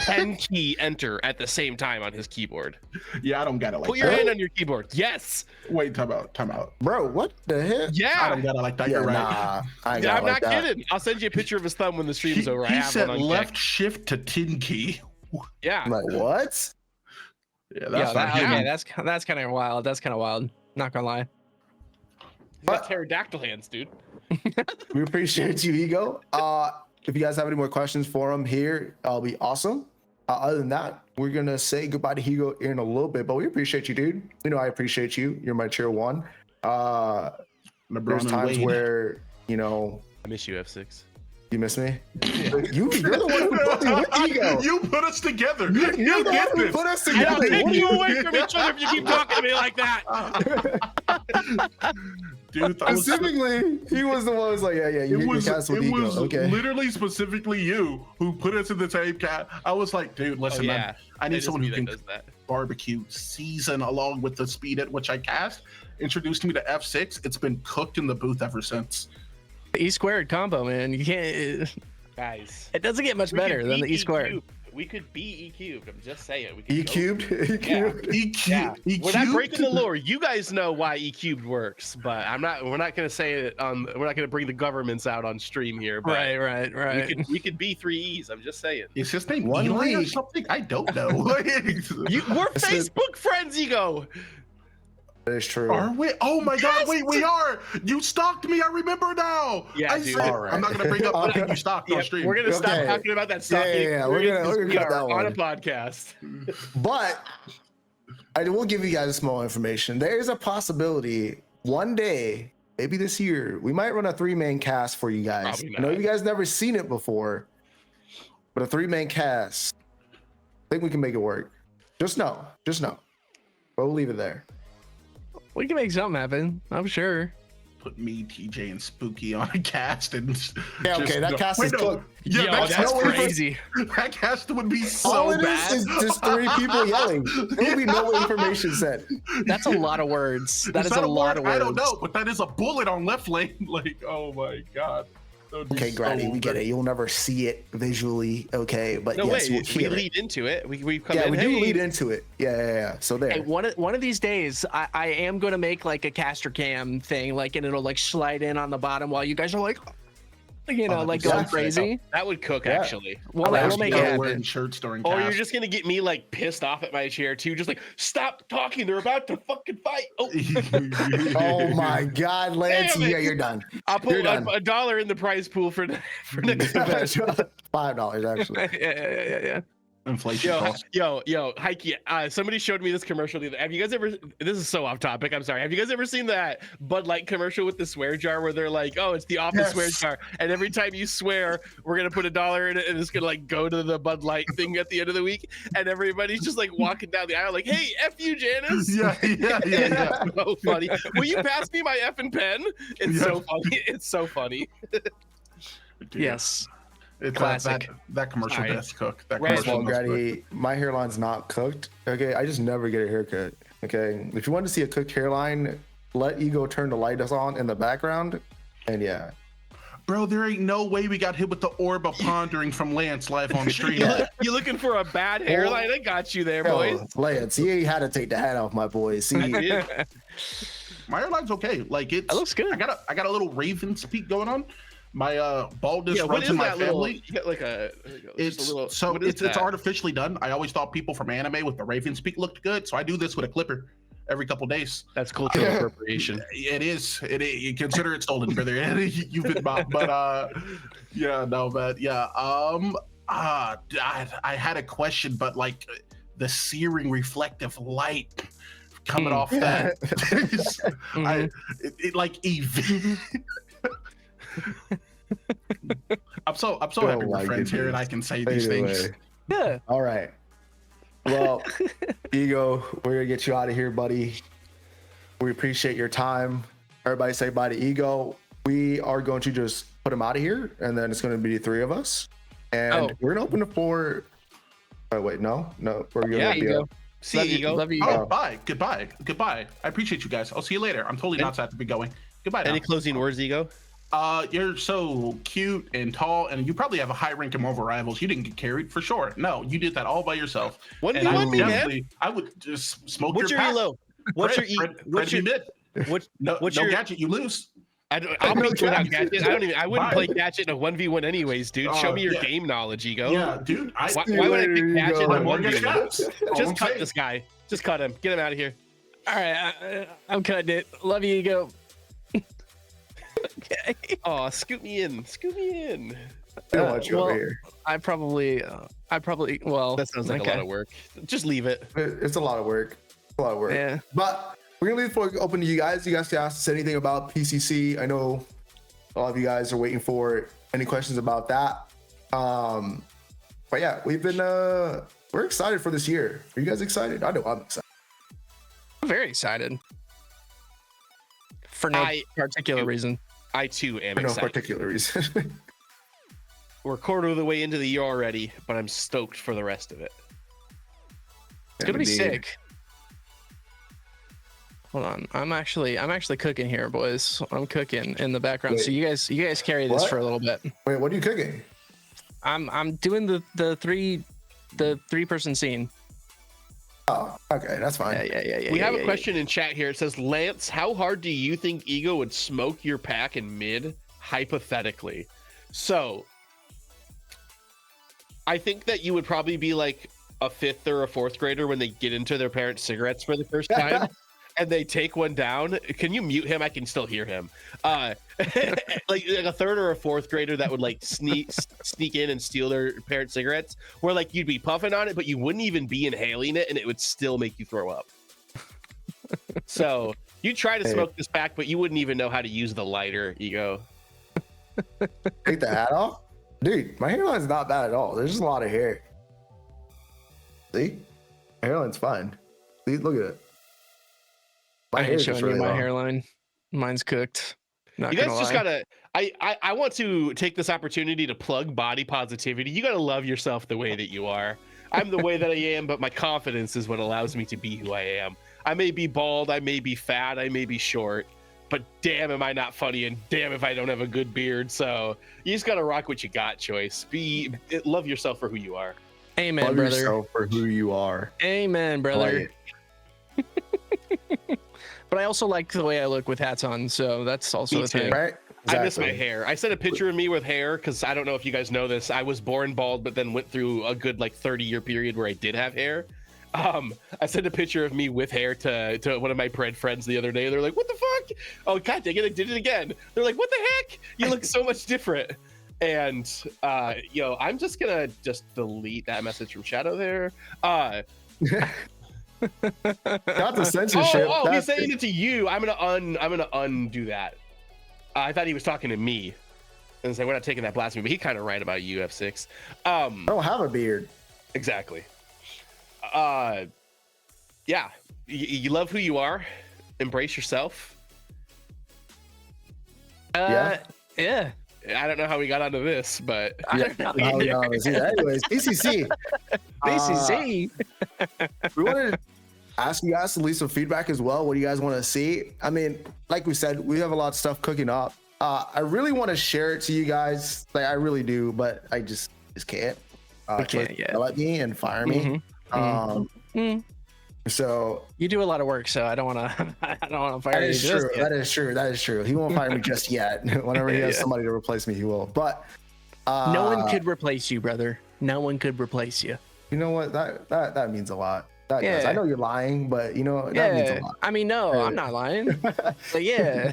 [SPEAKER 3] 10 key enter at the same time on his keyboard.
[SPEAKER 5] Yeah, I don't got it like
[SPEAKER 3] Put your
[SPEAKER 5] that.
[SPEAKER 3] hand on your keyboard. Yes.
[SPEAKER 5] Wait, time out.
[SPEAKER 4] Bro, what the heck?
[SPEAKER 5] I
[SPEAKER 3] Yeah.
[SPEAKER 5] don't got it like that.
[SPEAKER 4] Yeah,
[SPEAKER 5] You're right.
[SPEAKER 4] nah, I ain't got
[SPEAKER 3] I'm
[SPEAKER 4] it like
[SPEAKER 3] not
[SPEAKER 4] that.
[SPEAKER 3] kidding. I'll send you a picture of his thumb when the stream's over. I
[SPEAKER 5] He
[SPEAKER 3] have
[SPEAKER 5] said
[SPEAKER 3] one on
[SPEAKER 5] left
[SPEAKER 3] deck.
[SPEAKER 5] shift to 10 key.
[SPEAKER 3] Yeah.
[SPEAKER 4] I'm like, what?
[SPEAKER 5] Yeah, that's not
[SPEAKER 2] okay,
[SPEAKER 5] human.
[SPEAKER 2] that's kind of wild. That's kind of wild. Not gonna lie.
[SPEAKER 3] He's got pterodactyl hands, dude.
[SPEAKER 4] We appreciate you, Ego. If you guys have any more questions for him here, I'll be awesome. Other than that, we're gonna say goodbye to Hugo in a little bit, but we appreciate you, dude. I appreciate you. You're my tier one.
[SPEAKER 5] LeBron
[SPEAKER 4] There's
[SPEAKER 5] and
[SPEAKER 4] times
[SPEAKER 5] Wade.
[SPEAKER 4] where
[SPEAKER 3] I miss you, F6.
[SPEAKER 4] you miss me. You're the one who put me with Ego.
[SPEAKER 5] You put us together.
[SPEAKER 4] You're the
[SPEAKER 5] You
[SPEAKER 4] one
[SPEAKER 5] get
[SPEAKER 4] who
[SPEAKER 5] this.
[SPEAKER 4] put us
[SPEAKER 3] I don't
[SPEAKER 4] together.
[SPEAKER 3] take you away from each other if you keep talking to me like that.
[SPEAKER 5] Dude, I was,
[SPEAKER 4] Specifically, he was the one who was like, yeah, you cast with Ego. Okay.
[SPEAKER 5] literally specifically you who put us in the same cat. I was like, dude, listen,
[SPEAKER 3] yeah.
[SPEAKER 5] man, I need
[SPEAKER 3] It is
[SPEAKER 5] someone
[SPEAKER 3] me
[SPEAKER 5] who
[SPEAKER 3] that
[SPEAKER 5] can
[SPEAKER 3] does that.
[SPEAKER 5] barbecue, season along with the speed at which I cast. Introduced me to F6. It's been cooked in the booth ever since.
[SPEAKER 2] The E squared combo, man. You can't.
[SPEAKER 3] Guys.
[SPEAKER 2] It doesn't get much
[SPEAKER 3] we
[SPEAKER 2] better
[SPEAKER 3] could
[SPEAKER 2] than the
[SPEAKER 3] be
[SPEAKER 2] E squared.
[SPEAKER 3] cubed. We could be E cubed. I'm just saying. We could
[SPEAKER 4] E
[SPEAKER 3] go-
[SPEAKER 4] cubed. E cubed.
[SPEAKER 5] EQ,
[SPEAKER 3] Yeah.
[SPEAKER 5] EQ.
[SPEAKER 3] We're not breaking the lore. You guys know why E cubed works, but we're not gonna say it we're not gonna bring the governments out on stream here. But
[SPEAKER 2] Right.
[SPEAKER 3] we could be 3 E's. I'm just saying.
[SPEAKER 5] Is his name
[SPEAKER 4] One
[SPEAKER 5] Eli or
[SPEAKER 4] league.
[SPEAKER 5] something? I don't know.
[SPEAKER 3] We're
[SPEAKER 4] That's it.
[SPEAKER 3] Facebook friends, Ego.
[SPEAKER 4] That is true.
[SPEAKER 5] Are we? Oh my God! Wait, we are. You stalked me. I remember now.
[SPEAKER 3] Yeah,
[SPEAKER 5] I
[SPEAKER 3] dude.
[SPEAKER 5] said,
[SPEAKER 4] All right.
[SPEAKER 5] I'm not gonna bring up
[SPEAKER 4] Okay.
[SPEAKER 5] that you stalked on
[SPEAKER 3] Yeah,
[SPEAKER 5] stream.
[SPEAKER 3] we're gonna stop
[SPEAKER 4] Okay.
[SPEAKER 3] talking about that stuff.
[SPEAKER 4] Yeah, we're gonna cut that
[SPEAKER 3] on
[SPEAKER 4] one.
[SPEAKER 3] a podcast.
[SPEAKER 4] But I will give you guys small information. There is a possibility one day, maybe this year, we might run a 3-man cast for you guys.
[SPEAKER 3] Probably
[SPEAKER 4] I know
[SPEAKER 3] not.
[SPEAKER 4] you guys never seen it before, but a 3-man cast. I think we can make it work. Just know. But we'll leave it there.
[SPEAKER 2] We can make something happen. I'm sure.
[SPEAKER 5] Put me, TJ, and Spooky on a cast and
[SPEAKER 4] Yeah, okay, that cast
[SPEAKER 5] Wait,
[SPEAKER 4] is
[SPEAKER 5] no.
[SPEAKER 4] cooked.
[SPEAKER 5] Yeah,
[SPEAKER 2] Yo,
[SPEAKER 5] that's
[SPEAKER 2] that's
[SPEAKER 4] no way for-
[SPEAKER 2] crazy.
[SPEAKER 5] that cast would be so
[SPEAKER 4] All it
[SPEAKER 5] bad.
[SPEAKER 4] is just 3 people yelling. There will be no information set.
[SPEAKER 2] That's a lot of words. That is
[SPEAKER 5] that
[SPEAKER 2] a lot
[SPEAKER 5] word?
[SPEAKER 2] of words.
[SPEAKER 5] I don't know, but that is a bullet on left lane. Like, oh my God.
[SPEAKER 4] Okay, Grady, we get it. You'll never see it visually, okay? But
[SPEAKER 3] No
[SPEAKER 4] yes,
[SPEAKER 3] way.
[SPEAKER 4] you'll hear
[SPEAKER 3] We
[SPEAKER 4] it.
[SPEAKER 3] lead into it. We come
[SPEAKER 4] Yeah,
[SPEAKER 3] in.
[SPEAKER 4] we
[SPEAKER 3] hey,
[SPEAKER 4] do lead into it. Yeah. So there.
[SPEAKER 2] Hey, one of these days, I am gonna make like a caster cam thing, like, and it'll like slide in on the bottom while you guys are like, like going crazy.
[SPEAKER 3] That would cook,
[SPEAKER 4] Yeah.
[SPEAKER 3] actually.
[SPEAKER 2] We'll make it
[SPEAKER 5] wearing
[SPEAKER 2] happen.
[SPEAKER 5] shirts during
[SPEAKER 3] Or
[SPEAKER 5] cast.
[SPEAKER 3] you're just gonna get me like pissed off at my chair too, just like stop talking. They're about to fucking fight. Oh,
[SPEAKER 4] Oh my God, Lance!
[SPEAKER 3] Damn it.
[SPEAKER 4] Yeah, you're done.
[SPEAKER 3] I'll
[SPEAKER 4] You're
[SPEAKER 3] put
[SPEAKER 4] done.
[SPEAKER 3] $1 in the prize pool for next event.
[SPEAKER 4] $5 actually.
[SPEAKER 2] Yeah.
[SPEAKER 5] Inflation
[SPEAKER 3] Yo,
[SPEAKER 5] costs.
[SPEAKER 3] Heike, somebody showed me this commercial. Have you guys ever? This is so off topic. I'm sorry. Have you guys ever seen that Bud Light commercial with the swear jar where they're like, "Oh, it's the office
[SPEAKER 5] Yes.
[SPEAKER 3] swear jar," and every time you swear, we're gonna put $1 in it, and it's gonna like go to the Bud Light thing at the end of the week, and everybody's just like walking down the aisle like, "Hey, f you, Janice."
[SPEAKER 5] Yeah.
[SPEAKER 3] It's so funny. Will you pass me my effing pen? It's
[SPEAKER 5] Yeah.
[SPEAKER 3] so funny. It's so funny.
[SPEAKER 5] Dude,
[SPEAKER 2] Yes.
[SPEAKER 5] it's
[SPEAKER 2] Classic.
[SPEAKER 5] That commercial
[SPEAKER 3] Sorry.
[SPEAKER 5] does cook. That
[SPEAKER 3] Right.
[SPEAKER 4] First of all,
[SPEAKER 5] commercial does cook.
[SPEAKER 4] Grady, my hairline's not cooked. Okay, I just never get a haircut. Okay, if you want to see a cooked hairline, let Ego turn the lights on in the background, and yeah.
[SPEAKER 5] Bro, there ain't no way we got hit with the orb of pondering from Lance live on stream.
[SPEAKER 3] You looking for a bad hairline? I got you there, boys.
[SPEAKER 4] Oh, Lance, he had to take the hat off, my boy. See,
[SPEAKER 5] My hairline's okay. Like
[SPEAKER 2] It looks good.
[SPEAKER 5] I got a little Raven's peak going on. My baldness
[SPEAKER 3] Yeah, what
[SPEAKER 5] runs
[SPEAKER 3] is
[SPEAKER 5] in my
[SPEAKER 3] that little?
[SPEAKER 5] family.
[SPEAKER 3] You got like a
[SPEAKER 5] It's
[SPEAKER 3] just a little.
[SPEAKER 5] so
[SPEAKER 3] what is
[SPEAKER 5] it's
[SPEAKER 3] that?
[SPEAKER 5] artificially done. I always thought people from anime with the Raven's peak looked good, so I do this with a clipper every couple days.
[SPEAKER 3] That's cultural appropriation.
[SPEAKER 5] It is. You consider it stolen, brother. You've been mobbed, but yeah, no, but yeah. I had a question, but like the searing reflective light coming off that, it like I'm so
[SPEAKER 4] Oh
[SPEAKER 5] happy we're
[SPEAKER 4] my
[SPEAKER 5] friends here, and I can say these
[SPEAKER 4] anyway.
[SPEAKER 5] things.
[SPEAKER 2] Yeah.
[SPEAKER 4] all right. Well, Ego, we're gonna get you out of here, buddy. We appreciate your time. Everybody say bye to Ego. We are going to just put him out of here, and then it's going to be the three of us, and we're gonna open the floor. Oh wait, no, we're gonna
[SPEAKER 3] Yeah,
[SPEAKER 4] be
[SPEAKER 2] Ego.
[SPEAKER 3] See
[SPEAKER 2] Love
[SPEAKER 3] you,
[SPEAKER 2] you,
[SPEAKER 3] Ego.
[SPEAKER 2] love you.
[SPEAKER 5] Oh, bye. Goodbye. I appreciate you guys. I'll see you later. I'm totally not sad to be going. Goodbye. Now.
[SPEAKER 3] Any closing words, Ego?
[SPEAKER 5] You're so cute and tall, and you probably have a high rank among rivals. You didn't get carried for sure. No, you did that all by yourself.
[SPEAKER 3] One
[SPEAKER 5] And
[SPEAKER 3] v
[SPEAKER 5] I
[SPEAKER 3] one
[SPEAKER 5] would
[SPEAKER 3] me, man.
[SPEAKER 5] definitely- I would just smoke
[SPEAKER 3] What's
[SPEAKER 5] your
[SPEAKER 3] your
[SPEAKER 5] pack.
[SPEAKER 3] elo? What's your What's your
[SPEAKER 5] mid?
[SPEAKER 3] what?
[SPEAKER 5] No,
[SPEAKER 3] What's
[SPEAKER 5] no
[SPEAKER 3] your?
[SPEAKER 5] gadget. You lose.
[SPEAKER 3] I'll beat you without gadget. I wouldn't
[SPEAKER 5] Bye.
[SPEAKER 3] play gadget in a 1v1 anyways, dude. Show me your
[SPEAKER 5] yeah.
[SPEAKER 3] game knowledge, Ego.
[SPEAKER 5] Yeah, dude.
[SPEAKER 3] Why would I pick gadget in a
[SPEAKER 5] I'm one
[SPEAKER 3] 1v1?
[SPEAKER 5] shots.
[SPEAKER 3] Just cut this guy. Just cut him. Get him out of here.
[SPEAKER 2] All right, I'm cutting it. Love you, Ego. Okay.
[SPEAKER 3] Oh, scoot me in. Scoot me in.
[SPEAKER 4] We don't want you over
[SPEAKER 2] well,
[SPEAKER 4] here.
[SPEAKER 2] I probably, well.
[SPEAKER 3] That sounds like a lot of work. Just leave it.
[SPEAKER 4] It's a lot of work.
[SPEAKER 2] Yeah.
[SPEAKER 4] But we're gonna leave the floor open to you guys. You guys can ask us anything about PCC. I know a lot of you guys are waiting for any questions about that. But yeah, we're excited for this year. Are you guys excited? I know I'm excited.
[SPEAKER 2] I'm very excited. For no particular reason.
[SPEAKER 3] I too am
[SPEAKER 4] For no
[SPEAKER 3] excited.
[SPEAKER 4] particular reason.
[SPEAKER 3] We're a quarter of the way into the year already, but I'm stoked for the rest of it.
[SPEAKER 2] It's gonna be
[SPEAKER 4] Indeed.
[SPEAKER 2] sick. Hold on, I'm actually cooking here, boys. I'm cooking in the background.
[SPEAKER 4] Wait.
[SPEAKER 2] So you guys carry this
[SPEAKER 4] What?
[SPEAKER 2] for a little bit.
[SPEAKER 4] Wait, what are you cooking?
[SPEAKER 2] I'm doing the three person scene.
[SPEAKER 4] Oh, okay, that's fine.
[SPEAKER 2] Yeah.
[SPEAKER 3] We have a
[SPEAKER 2] yeah.
[SPEAKER 3] question in chat here. It says, Lance, how hard do you think Ego would smoke your pack in mid, hypothetically? So, I think that you would probably be like a 5th or a 4th grader when they get into their parents' cigarettes for the first time. And they take one down. Can you mute him? I can still hear him. Like a 3rd or a 4th grader that would like sneak in and steal their parents' cigarettes, where like you'd be puffing on it, but you wouldn't even be inhaling it, and it would still make you throw up. So you try to smoke this pack, but you wouldn't even know how to use the lighter, Ego.
[SPEAKER 4] Take the hat off, dude. My hairline's not bad at all. There's just a lot of hair. See, my hairline's fine. See, look at it.
[SPEAKER 2] I
[SPEAKER 4] hair's
[SPEAKER 2] ain't showing
[SPEAKER 4] just
[SPEAKER 2] you
[SPEAKER 4] really
[SPEAKER 2] my
[SPEAKER 4] long.
[SPEAKER 2] hairline. Mine's cooked. Not
[SPEAKER 3] You guys
[SPEAKER 2] gonna
[SPEAKER 3] just
[SPEAKER 2] lie.
[SPEAKER 3] gotta. I want to take this opportunity to plug body positivity. You gotta love yourself the way that you are. I'm the way that I am, but my confidence is what allows me to be who I am. I may be bald, I may be fat, I may be short, but damn, am I not funny, and damn if I don't have a good beard. So you just gotta rock what you got, Choice. Love yourself for who you are.
[SPEAKER 2] Amen,
[SPEAKER 4] Love
[SPEAKER 2] brother.
[SPEAKER 4] yourself for who you are.
[SPEAKER 2] Amen,
[SPEAKER 4] I like
[SPEAKER 2] brother.
[SPEAKER 4] it.
[SPEAKER 2] But I also like the way I look with hats on, so that's also
[SPEAKER 3] Me
[SPEAKER 2] a
[SPEAKER 3] too.
[SPEAKER 2] thing.
[SPEAKER 4] Right?
[SPEAKER 3] I miss my
[SPEAKER 4] Exactly.
[SPEAKER 3] hair. I sent a picture of me with hair because I don't know if you guys know this. I was born bald, but then went through a good like 30-year period where I did have hair. I sent a picture of me with hair to one of my pred friends the other day. They're like, "What the fuck? Oh god dang it, I did it again." They're like, "What the heck? You look so much different." And I'm just gonna delete that message from Shadow there.
[SPEAKER 4] Not the censorship.
[SPEAKER 3] He's saying it to you. I'm gonna undo that. I thought he was talking to me and say we're not taking that blasphemy, but he kind of right about you, F6.
[SPEAKER 4] I don't have a beard.
[SPEAKER 3] Exactly. Yeah, you love who you are. Embrace yourself.
[SPEAKER 4] Yeah.
[SPEAKER 2] Yeah.
[SPEAKER 3] I don't know how we got onto this, but
[SPEAKER 2] I don't know.
[SPEAKER 4] Oh, no, anyways, BCC.
[SPEAKER 2] BCC.
[SPEAKER 4] We wanted to ask you guys to leave some feedback as well. What do you guys want to see? I mean, like we said, we have a lot of stuff cooking up. I really want to share it to you guys. Like I really do, but I just can't.
[SPEAKER 2] We can't yet.
[SPEAKER 4] Let me and fire me.
[SPEAKER 2] Mhm.
[SPEAKER 4] So
[SPEAKER 2] You do a lot of work, so I don't want to. I don't want to fire
[SPEAKER 4] that
[SPEAKER 2] you.
[SPEAKER 4] is
[SPEAKER 2] just
[SPEAKER 4] true.
[SPEAKER 2] yet.
[SPEAKER 4] That is true. That is true. He won't fire me just yet. Whenever he has
[SPEAKER 2] Yeah.
[SPEAKER 4] somebody to replace me, he will. But
[SPEAKER 2] No one could replace you, brother. No one could replace you.
[SPEAKER 4] You know what? That means a lot. That does.
[SPEAKER 2] Yeah.
[SPEAKER 4] I know you're lying, but you know that means a lot.
[SPEAKER 2] I mean, no, I'm not lying. But yeah.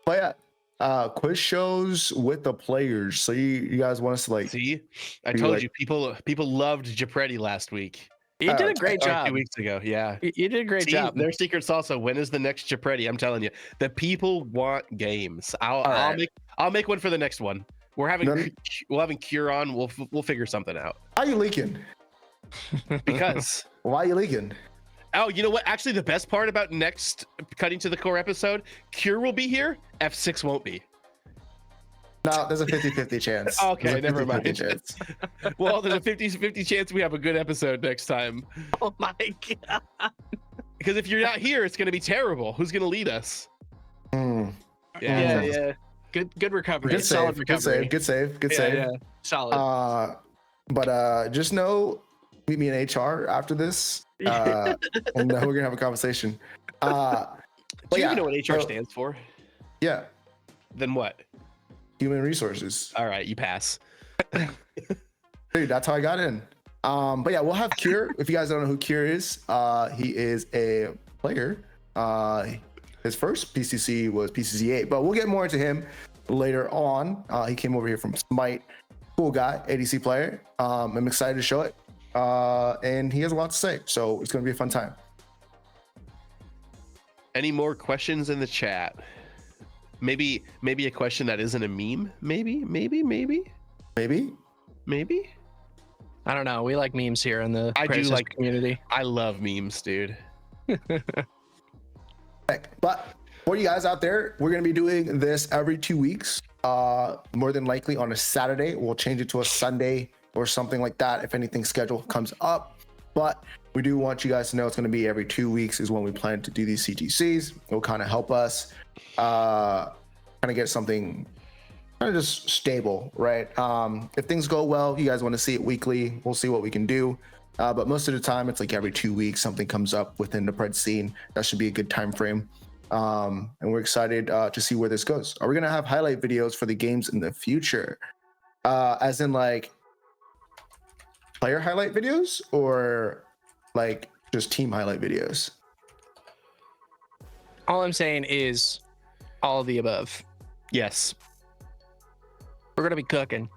[SPEAKER 4] But yeah, quiz shows with the players. So you guys want us to like?
[SPEAKER 3] see, I
[SPEAKER 4] Be
[SPEAKER 3] told
[SPEAKER 4] like-
[SPEAKER 3] you people loved Jeopardy last week.
[SPEAKER 2] You did a great
[SPEAKER 3] Or
[SPEAKER 2] job.
[SPEAKER 3] 2 weeks ago, yeah.
[SPEAKER 2] You did a great
[SPEAKER 3] See,
[SPEAKER 2] job.
[SPEAKER 3] their secret salsa. When is the next Jeopardy? I'm telling you, the people want games. I'll
[SPEAKER 2] right.
[SPEAKER 3] make one for the next one. We're having
[SPEAKER 4] Then-
[SPEAKER 3] we'll having Cure on. We'll figure something out
[SPEAKER 4] Why are you leaking?
[SPEAKER 3] because.
[SPEAKER 4] Why are you leaking?
[SPEAKER 3] Oh, you know what? Actually, the best part about next Cutting to the Core episode, Cure will be here. F6 won't be.
[SPEAKER 4] No, there's a 50-50 chance.
[SPEAKER 3] Okay,
[SPEAKER 4] There's a
[SPEAKER 3] never
[SPEAKER 4] 50-50
[SPEAKER 3] mind.
[SPEAKER 4] chance.
[SPEAKER 3] Well, there's a 50-50 chance we have a good episode next time.
[SPEAKER 2] Oh my god.
[SPEAKER 3] Because if you're not here, it's going to be terrible. Who's going to lead us?
[SPEAKER 4] Hmm.
[SPEAKER 2] Yeah. Good recovery.
[SPEAKER 4] Good
[SPEAKER 2] Solid
[SPEAKER 4] save.
[SPEAKER 2] recovery.
[SPEAKER 4] Good save. Good
[SPEAKER 2] Yeah,
[SPEAKER 4] save.
[SPEAKER 2] yeah. Solid.
[SPEAKER 4] But just know, meet me in HR after this, and we're gonna have a conversation.
[SPEAKER 3] Do you
[SPEAKER 4] yeah,
[SPEAKER 3] even know what HR
[SPEAKER 4] so-
[SPEAKER 3] stands for?
[SPEAKER 4] Yeah,
[SPEAKER 3] Then what?
[SPEAKER 4] human resources.
[SPEAKER 3] All right, you pass.
[SPEAKER 4] Dude, that's how I got in. But yeah, we'll have Cure. If you guys don't know who Cure is, he is a player. His first PCC was PCC 8, but we'll get more into him later on. He came over here from Smite. Cool guy, ADC player. I'm excited to show it. And he has a lot to say, so it's gonna be a fun time.
[SPEAKER 3] Any more questions in the chat? Maybe a question that isn't a meme. Maybe.
[SPEAKER 4] Maybe?
[SPEAKER 2] I don't know. We like memes here in the
[SPEAKER 3] I do
[SPEAKER 2] Predecessor
[SPEAKER 3] like-
[SPEAKER 2] community.
[SPEAKER 3] I love memes, dude.
[SPEAKER 4] But for you guys out there, we're gonna be doing this every 2 weeks. More than likely on a Saturday. We'll change it to a Sunday or something like that if anything schedule comes up. But we do want you guys to know it's gonna be every 2 weeks is when we plan to do these CTCs. It'll kind of help us kind of get something kind of just stable, right? If things go well, you guys want to see it weekly, we'll see what we can do. But most of the time, it's like every 2 weeks, something comes up within the Pred scene. That should be a good time frame. And we're excited to see where this goes. Are we gonna have highlight videos for the games in the future? As in like player highlight videos or like just team highlight videos?
[SPEAKER 2] All I'm saying is all of the above.
[SPEAKER 3] Yes.
[SPEAKER 2] We're gonna be cooking.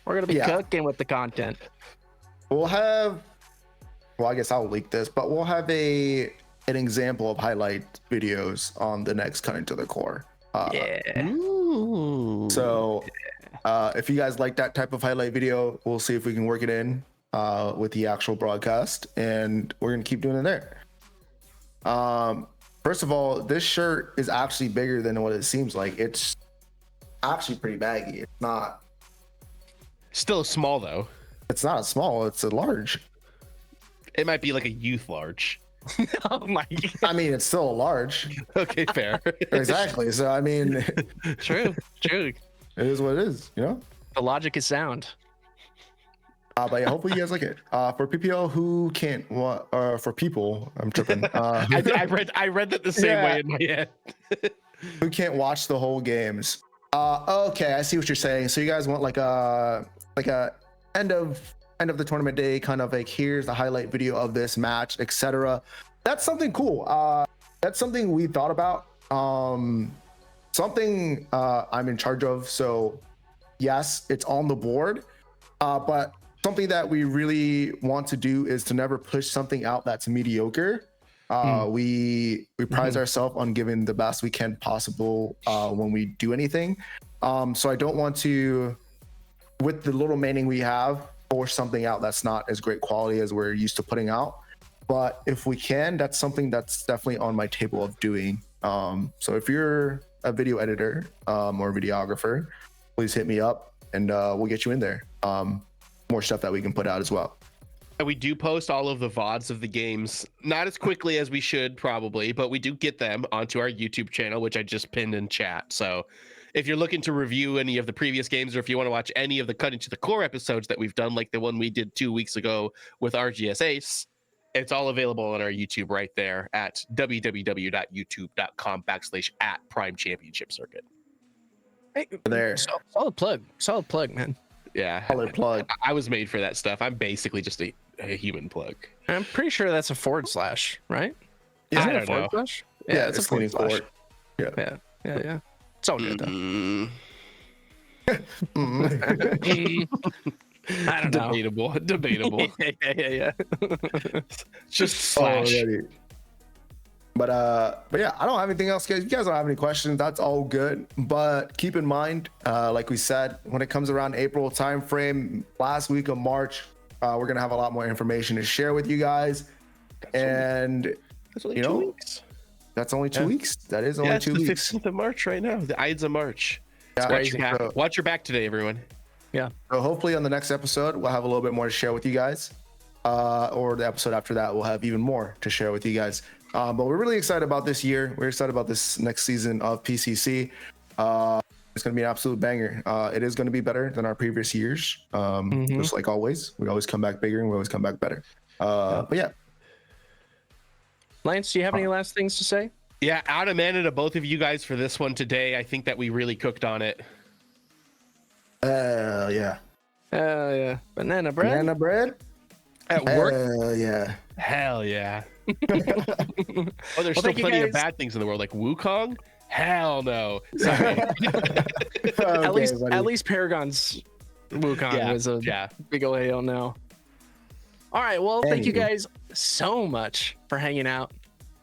[SPEAKER 2] We're gonna be
[SPEAKER 4] Yeah.
[SPEAKER 2] cooking with the content.
[SPEAKER 4] We'll have, well, I guess I'll leak this, but we'll have an example of highlight videos on the next Cutting to the Core.
[SPEAKER 2] Yeah.
[SPEAKER 3] Ooh.
[SPEAKER 4] So if you guys like that type of highlight video, we'll see if we can work it in with the actual broadcast, and we're gonna keep doing it there. First of all, this shirt is actually bigger than what it seems like. It's actually pretty baggy. It's not.
[SPEAKER 3] Still small though.
[SPEAKER 4] It's not a small. It's a large.
[SPEAKER 3] It might be like a youth large.
[SPEAKER 2] Oh my god.
[SPEAKER 4] I mean, it's still a large.
[SPEAKER 3] Okay, fair.
[SPEAKER 4] Exactly. So I mean,
[SPEAKER 2] True.
[SPEAKER 4] it is what it is, you know.
[SPEAKER 2] The logic is sound.
[SPEAKER 4] But yeah, hopefully you guys like it. For PPL who can't, or for people, I'm tripping.
[SPEAKER 3] I read that the same way in my head.
[SPEAKER 4] Who can't watch the whole games? Okay, I see what you're saying. So you guys want like a end of the tournament day, kind of like here's the highlight video of this match, etc. That's something cool. That's something we thought about. Something I'm in charge of. So yes, it's on the board. But something that we really want to do is to never push something out that's mediocre. We prize ourselves on giving the best we can possible when we do anything. So I don't want to, with the little manning we have, force something out that's not as great quality as we're used to putting out. But if we can, that's something that's definitely on my table of doing. So if you're a video editor or videographer, please hit me up and we'll get you in there. More stuff that we can put out as well.
[SPEAKER 3] We do post all of the VODs of the games, not as quickly as we should probably, but we do get them onto our YouTube channel, which I just pinned in chat. So if you're looking to review any of the previous games, or if you want to watch any of the Cutting to the Core episodes that we've done, like the one we did 2 weeks ago with RGS Ace, it's all available on our YouTube right there at www.youtube.com/@Prime Championship Circuit.
[SPEAKER 2] Hey,
[SPEAKER 4] There.
[SPEAKER 2] solid plug, man.
[SPEAKER 3] Yeah,
[SPEAKER 4] Color plug.
[SPEAKER 3] I was made for that stuff. I'm basically just a human plug.
[SPEAKER 2] I'm pretty sure that's a forward slash, right?
[SPEAKER 4] Yeah,
[SPEAKER 2] Isn't
[SPEAKER 3] I
[SPEAKER 2] it a
[SPEAKER 3] don't
[SPEAKER 2] forward
[SPEAKER 3] know.
[SPEAKER 2] slash?
[SPEAKER 4] Yeah,
[SPEAKER 2] it's a
[SPEAKER 4] it's
[SPEAKER 2] forward
[SPEAKER 4] leaning
[SPEAKER 2] slash.
[SPEAKER 4] forward. Yeah.
[SPEAKER 2] Yeah. It's all good though. I don't know.
[SPEAKER 3] Debatable.
[SPEAKER 2] Yeah.
[SPEAKER 3] Just slash.
[SPEAKER 4] Already. But yeah, I don't have anything else, guys. If you guys don't have any questions, that's all good. But keep in mind, like we said, when it comes around April timeframe, last week of March, we're gonna have a lot more information to share with you guys. And
[SPEAKER 3] That's only
[SPEAKER 4] you
[SPEAKER 3] 2
[SPEAKER 4] know,
[SPEAKER 3] weeks.
[SPEAKER 4] that's only 2 weeks. That is
[SPEAKER 3] Yeah,
[SPEAKER 4] only
[SPEAKER 3] it's
[SPEAKER 4] 2
[SPEAKER 3] the
[SPEAKER 4] weeks.
[SPEAKER 3] 15th of March right now. The Ides of March.
[SPEAKER 4] Yeah,
[SPEAKER 3] Watch your,
[SPEAKER 4] so,
[SPEAKER 3] watch your back today, everyone.
[SPEAKER 2] Yeah.
[SPEAKER 4] so hopefully on the next episode, we'll have a little bit more to share with you guys. Or the episode after that, we'll have even more to share with you guys. But we're really excited about this year. We're excited about this next season of PCC. It's going to be an absolute banger. It is going to be better than our previous years. Just like always, we always come back bigger and we always come back better. But yeah.
[SPEAKER 2] Lance, do you have any last things to say?
[SPEAKER 3] Yeah, out of mana to both of you guys for this one today. I think that we really cooked on it.
[SPEAKER 4] Yeah.
[SPEAKER 2] Yeah. Banana bread.
[SPEAKER 4] Banana bread?
[SPEAKER 3] At work?
[SPEAKER 4] Yeah.
[SPEAKER 3] Hell yeah. Oh, there's still
[SPEAKER 2] thank you
[SPEAKER 3] plenty of
[SPEAKER 2] guys.
[SPEAKER 3] bad things in the world, like Wukong. Hell no. Sorry.
[SPEAKER 2] At least Paragon's Wukong was a big ol' hell no. All right, well, thank you guys so much for hanging out.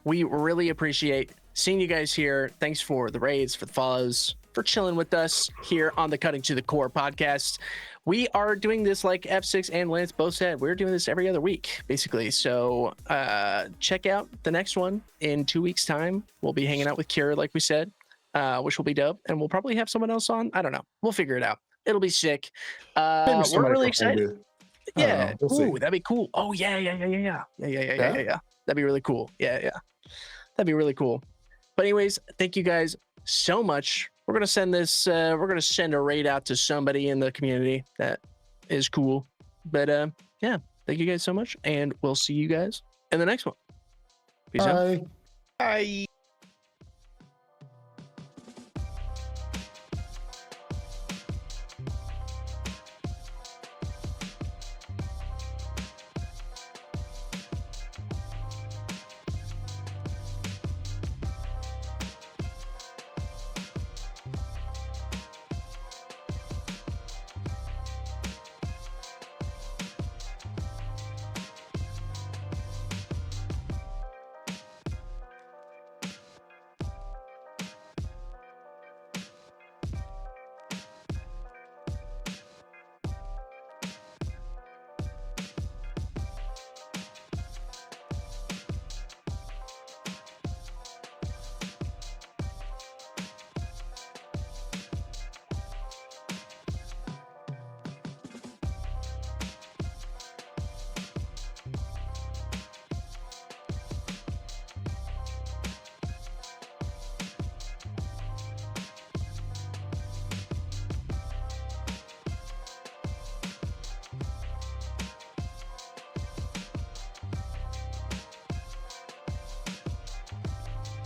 [SPEAKER 2] We really appreciate seeing you guys here. Thanks for the raids, for the follows, for chilling with us here on the Cutting to the Core podcast. We are doing this, like F6 and Lance both said, we're doing this every other week, basically. So check out the next one in 2 weeks' time. We'll be hanging out with Kira, like we said, which will be dope. And we'll probably have someone else on. I don't know. We'll figure it out. It'll be sick. We're really excited. Yeah. Ooh, that'd be cool. Oh, yeah. That'd be really cool. Yeah. That'd be really cool. But anyways, thank you guys so much. We're gonna send this. We're gonna send a raid out to somebody in the community that is cool. But yeah, thank you guys so much, and we'll see you guys in the next one. Peace out.
[SPEAKER 3] Bye.